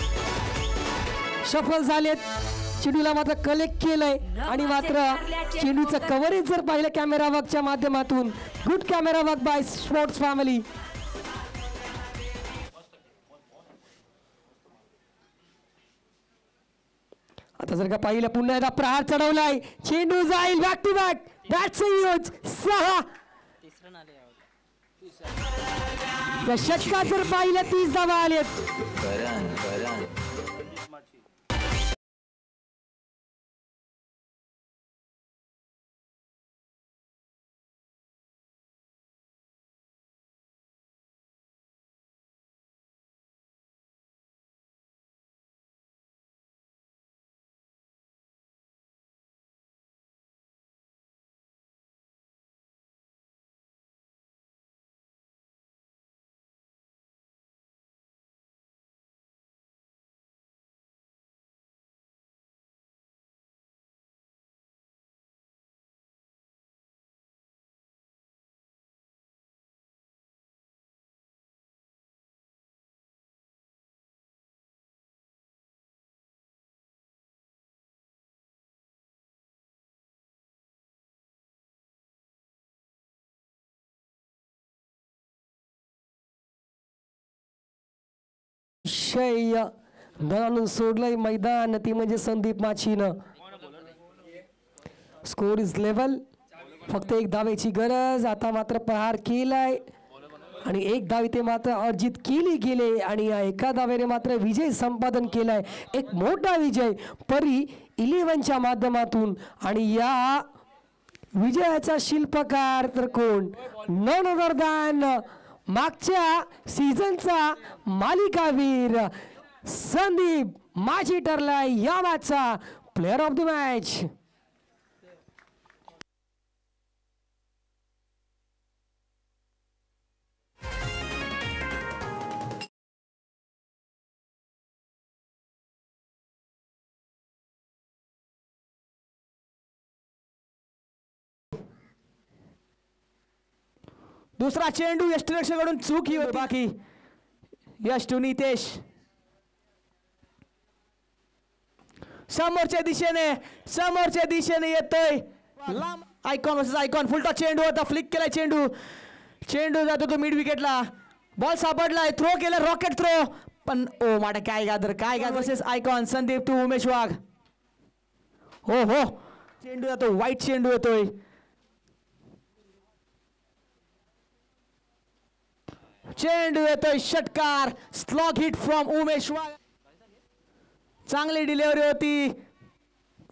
सफल झालेत. चेंडूला मात्र कलेक्ट केलंय आणि मात्र चेंडूचं कव्हरेज जर पाहिलं कॅमेरा वर्कच्या माध्यमातून. Good camera work by sports family. आता जर का पाहिलं पुन्हा एकदा प्रहार चढवलाय. चेंडू जाईल back to back. That's a huge 6. त्या षटकात जर पाहिलं 30 धावा आलेत. शय दणानून सोडलंय मैदान ती म्हणजे संदीप माचीनं. Score is level. फक्त एक धावेची गरज. आता मात्र प्रहार केलाय आणि एक धाव इथे मात्र अर्जित केली गेले आणि या एका धावेने मात्र विजय संपादन केलाय. एक मोठा विजय परी 11च्या माध्यमातून. आणि या विजयाचा शिल्पकार तर कोण? नन अदर दॅन मागच्या सीझनचा मालिकावीर संदीप माझी ठरलाय या मॅचचा प्लेअर ऑफ द मॅच. दुसरा चेंडू यष्टीकडून चूक ही होती. बाकी यष्टू नितेश समोरच्या दिशेने येतोय. लांब आयकॉन वर्सेस आयकॉन. फुलटा चेंडू होता. फ्लिक केलाय चेंडू. चेंडू जातो तो मिड विकेटला. बॉल सापडलाय. थ्रो केला रॉकेट थ्रो. पण ओ माडा काय gather versus icon. Sandeep to Umesh Wagh. हो हो चेंडू जातो. वाईट चेंडू येतोय. चेंडू येतोय. षटकार. Slog hit from Umesh Wagh. चांगली डिलिव्हरी होती.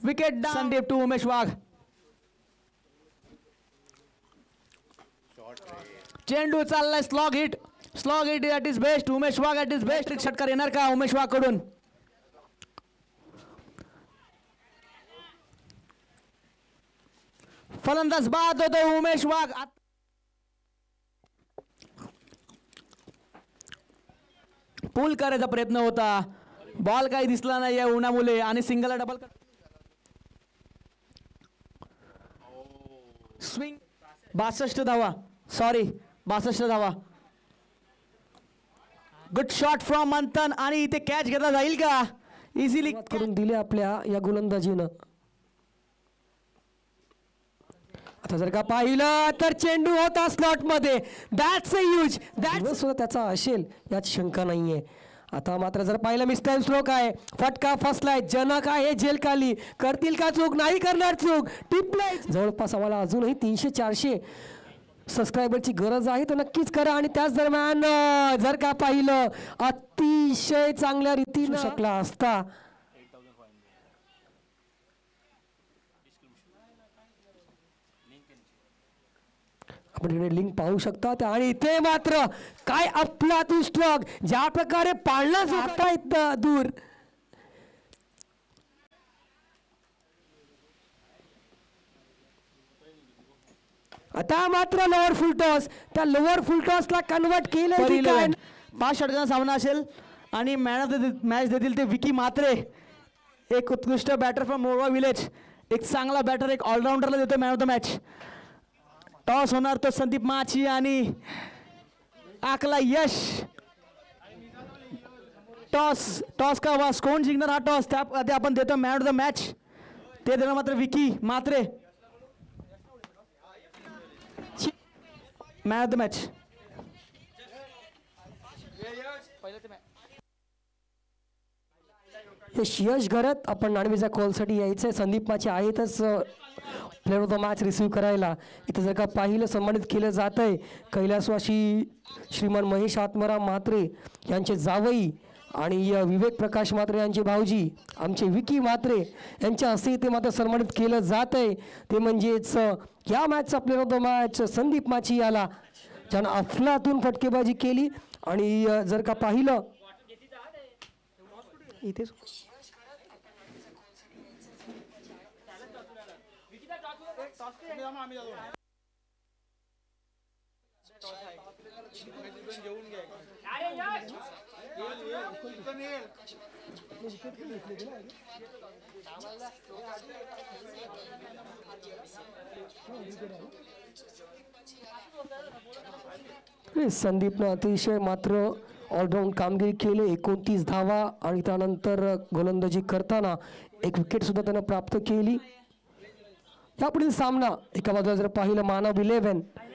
Wicket Sandeep to Umesh Wagh. चेंडू चाललाय. Slog hit at his best. Umesh Wagh at his best. षटकार येणार का उमेश वाघ कडून? फलंदाज बाद होतो उमेश वाघ. पुल करायचा प्रयत्न होता. बॉल काही दिसला नाही या उन्हामुळे आणि सिंगलला डबल स्विंग. 62 धावा. सॉरी 62 धावा. गुड शॉट फ्रॉम मंथन आणि इथे कॅच घेतला जाईल का? इझिली करून दिले आपल्या या गोलंदाजीनं. आता जर का पाहिलं तर चेंडू होता स्लॉट मध्ये. That's a huge. दॅट्स सुद्धा त्याचा असेल यात शंका नाहीये. आता मात्र जर पाहिलं मिस्टाईम स्ट्रोक आहे. फटका फसलाय. जनक आहे जेल खाली. करतील का चूक? नाही करणार चूक. टिपलाय. जवळपास आम्हाला अजूनही 300-400 सबस्क्रायबरची गरज आहे तर नक्कीच करा. आणि त्याच दरम्यान जर का पाहिलं अतिशय चांगल्या रीतीने शकला असता. आपण इकडे लिंक पाहू शकता आणि ते मात्र काय अफलातून स्ट्रोक, ज्या प्रकारे पाळणा जाता येतं दूर. आता मात्र लोअर फुल टॉस, त्या लोअर फुल टॉसला कन्वर्ट केलं की काय? 5 षटकांचा सामना असेल आणि मॅन ऑफ द मॅच देतील ते विकी म्हात्रे, एक उत्कृष्ट बॅटर फ्रॉम मोरवा विलेज, एक चांगला बॅटर, एक ऑलराऊंडरला देतो man of the match. Toss होणार तो संदीप माची आणि आकला यश. टॉस का वास कोण जिंकणार हा टॉस, त्याआधी आपण देतो मॅन ऑफ द मॅच, ते देणार मात्र Vicky Mhatre. Man of the match. Yash Gharat आपण नाणवीच्या कॉलसाठी यायचंय. संदीप माची आहेतच player of the match receive करायला. इथं जर का पाहिलं सन्मानित केलं जात आहे कैलासवासी श्रीमान महेश आत्माराम म्हात्रे यांचे जावई आणि विवेक प्रकाश म्हात्रे यांचे भाऊजी आमचे विकी म्हात्रे यांच्या हस्ते इथे मात्र सन्मानित केलं जात आहे. ते म्हणजेच या मॅचचा player of the match Sandeep Machi याला, ज्यानं अफलातून फटकेबाजी केली. आणि जर का पाहिलं इथेच संदीपनं अतिशय मात्र ऑलराऊंड कामगिरी केली. 29 धावा आणि त्यानंतर गोलंदाजी करताना एक विकेट सुद्धा त्यानं प्राप्त केली. यापुढील सामना एका बाजूला जर पाहिलं मानव 11